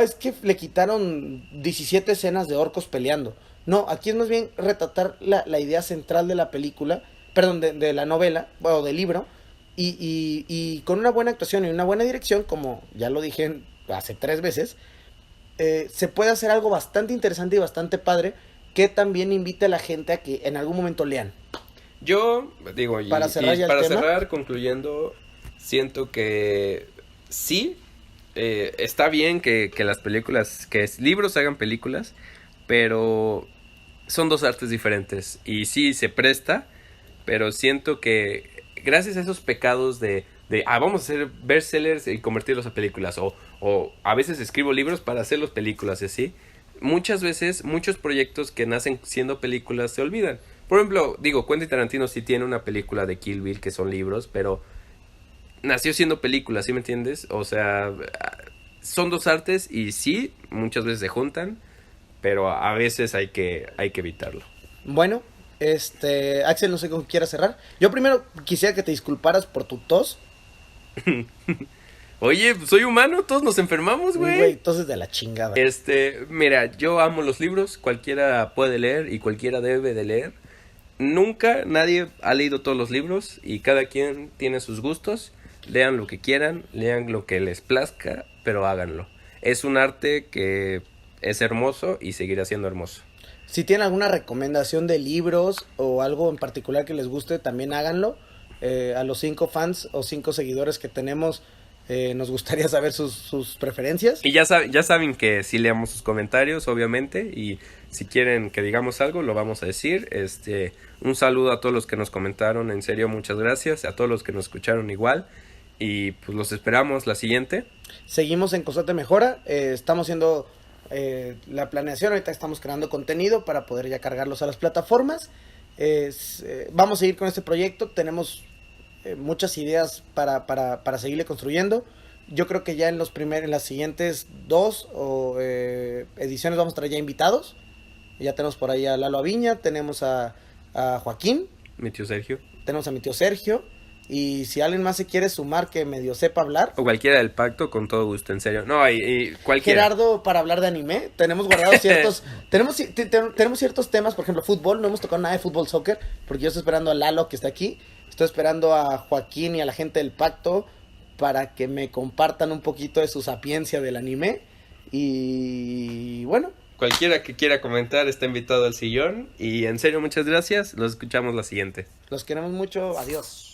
Speaker 2: es que le quitaron 17 escenas de orcos peleando. No, aquí es más bien retratar la idea central de la película, perdón, de la novela, o del libro, y con una buena actuación y una buena dirección, como ya lo dije hace 3 veces, se puede hacer algo bastante interesante y bastante padre, que también invite a la gente a que en algún momento lean.
Speaker 1: Yo, digo, para cerrar, concluyendo, siento que sí, está bien que las películas, que libros hagan películas, pero son dos artes diferentes y sí se presta, pero siento que gracias a esos pecados de vamos a hacer bestsellers y convertirlos a películas o a veces escribo libros para hacerlos películas y así, muchas veces muchos proyectos que nacen siendo películas se olvidan. Por ejemplo, digo, Quentin Tarantino sí tiene una película de Kill Bill que son libros, pero nació siendo película, ¿sí me entiendes? O sea, son dos artes y sí, muchas veces se juntan, pero a veces hay que evitarlo.
Speaker 2: Bueno, Axel, no sé cómo quieras cerrar. Yo primero quisiera que te disculparas por tu tos.
Speaker 1: Oye, soy humano, todos nos enfermamos, güey.
Speaker 2: Güey, toses de la chingada.
Speaker 1: Mira, yo amo los libros, cualquiera puede leer y cualquiera debe de leer. Nunca nadie ha leído todos los libros y cada quien tiene sus gustos. Lean lo que quieran, lean lo que les plazca, pero háganlo. Es un arte que es hermoso y seguirá siendo hermoso.
Speaker 2: Si tienen alguna recomendación de libros o algo en particular que les guste, también háganlo. A los 5 fans o 5 seguidores que tenemos, nos gustaría saber sus preferencias.
Speaker 1: Y ya saben que sí leamos sus comentarios, obviamente, y si quieren que digamos algo, lo vamos a decir. Un saludo a todos los que nos comentaron, en serio, muchas gracias. A todos los que nos escucharon igual. Y pues los esperamos la siguiente.
Speaker 2: Seguimos en constante mejora. Estamos siendo la planeación. Ahorita estamos creando contenido para poder ya cargarlos a las plataformas. Vamos a seguir con este proyecto. Tenemos muchas ideas para seguirle construyendo. Yo creo que ya en las siguientes 2 ediciones vamos a traer ya invitados. Ya tenemos por ahí a Lalo Aviña, tenemos a Joaquín.
Speaker 1: Mi tío Sergio.
Speaker 2: Tenemos a mi tío Sergio. Y si alguien más se quiere sumar que medio sepa hablar.
Speaker 1: O cualquiera del pacto, con todo gusto, en serio. No, y cualquiera.
Speaker 2: Gerardo, para hablar de anime. Tenemos guardados ciertos... tenemos ciertos temas, por ejemplo, fútbol. No hemos tocado nada de fútbol, soccer. Porque yo estoy esperando a Lalo, que está aquí. Estoy esperando a Joaquín y a la gente del pacto para que me compartan un poquito de su sapiencia del anime. Y bueno.
Speaker 1: Cualquiera que quiera comentar está invitado al sillón. Y en serio, muchas gracias. Los escuchamos la siguiente.
Speaker 2: Los queremos mucho. Adiós.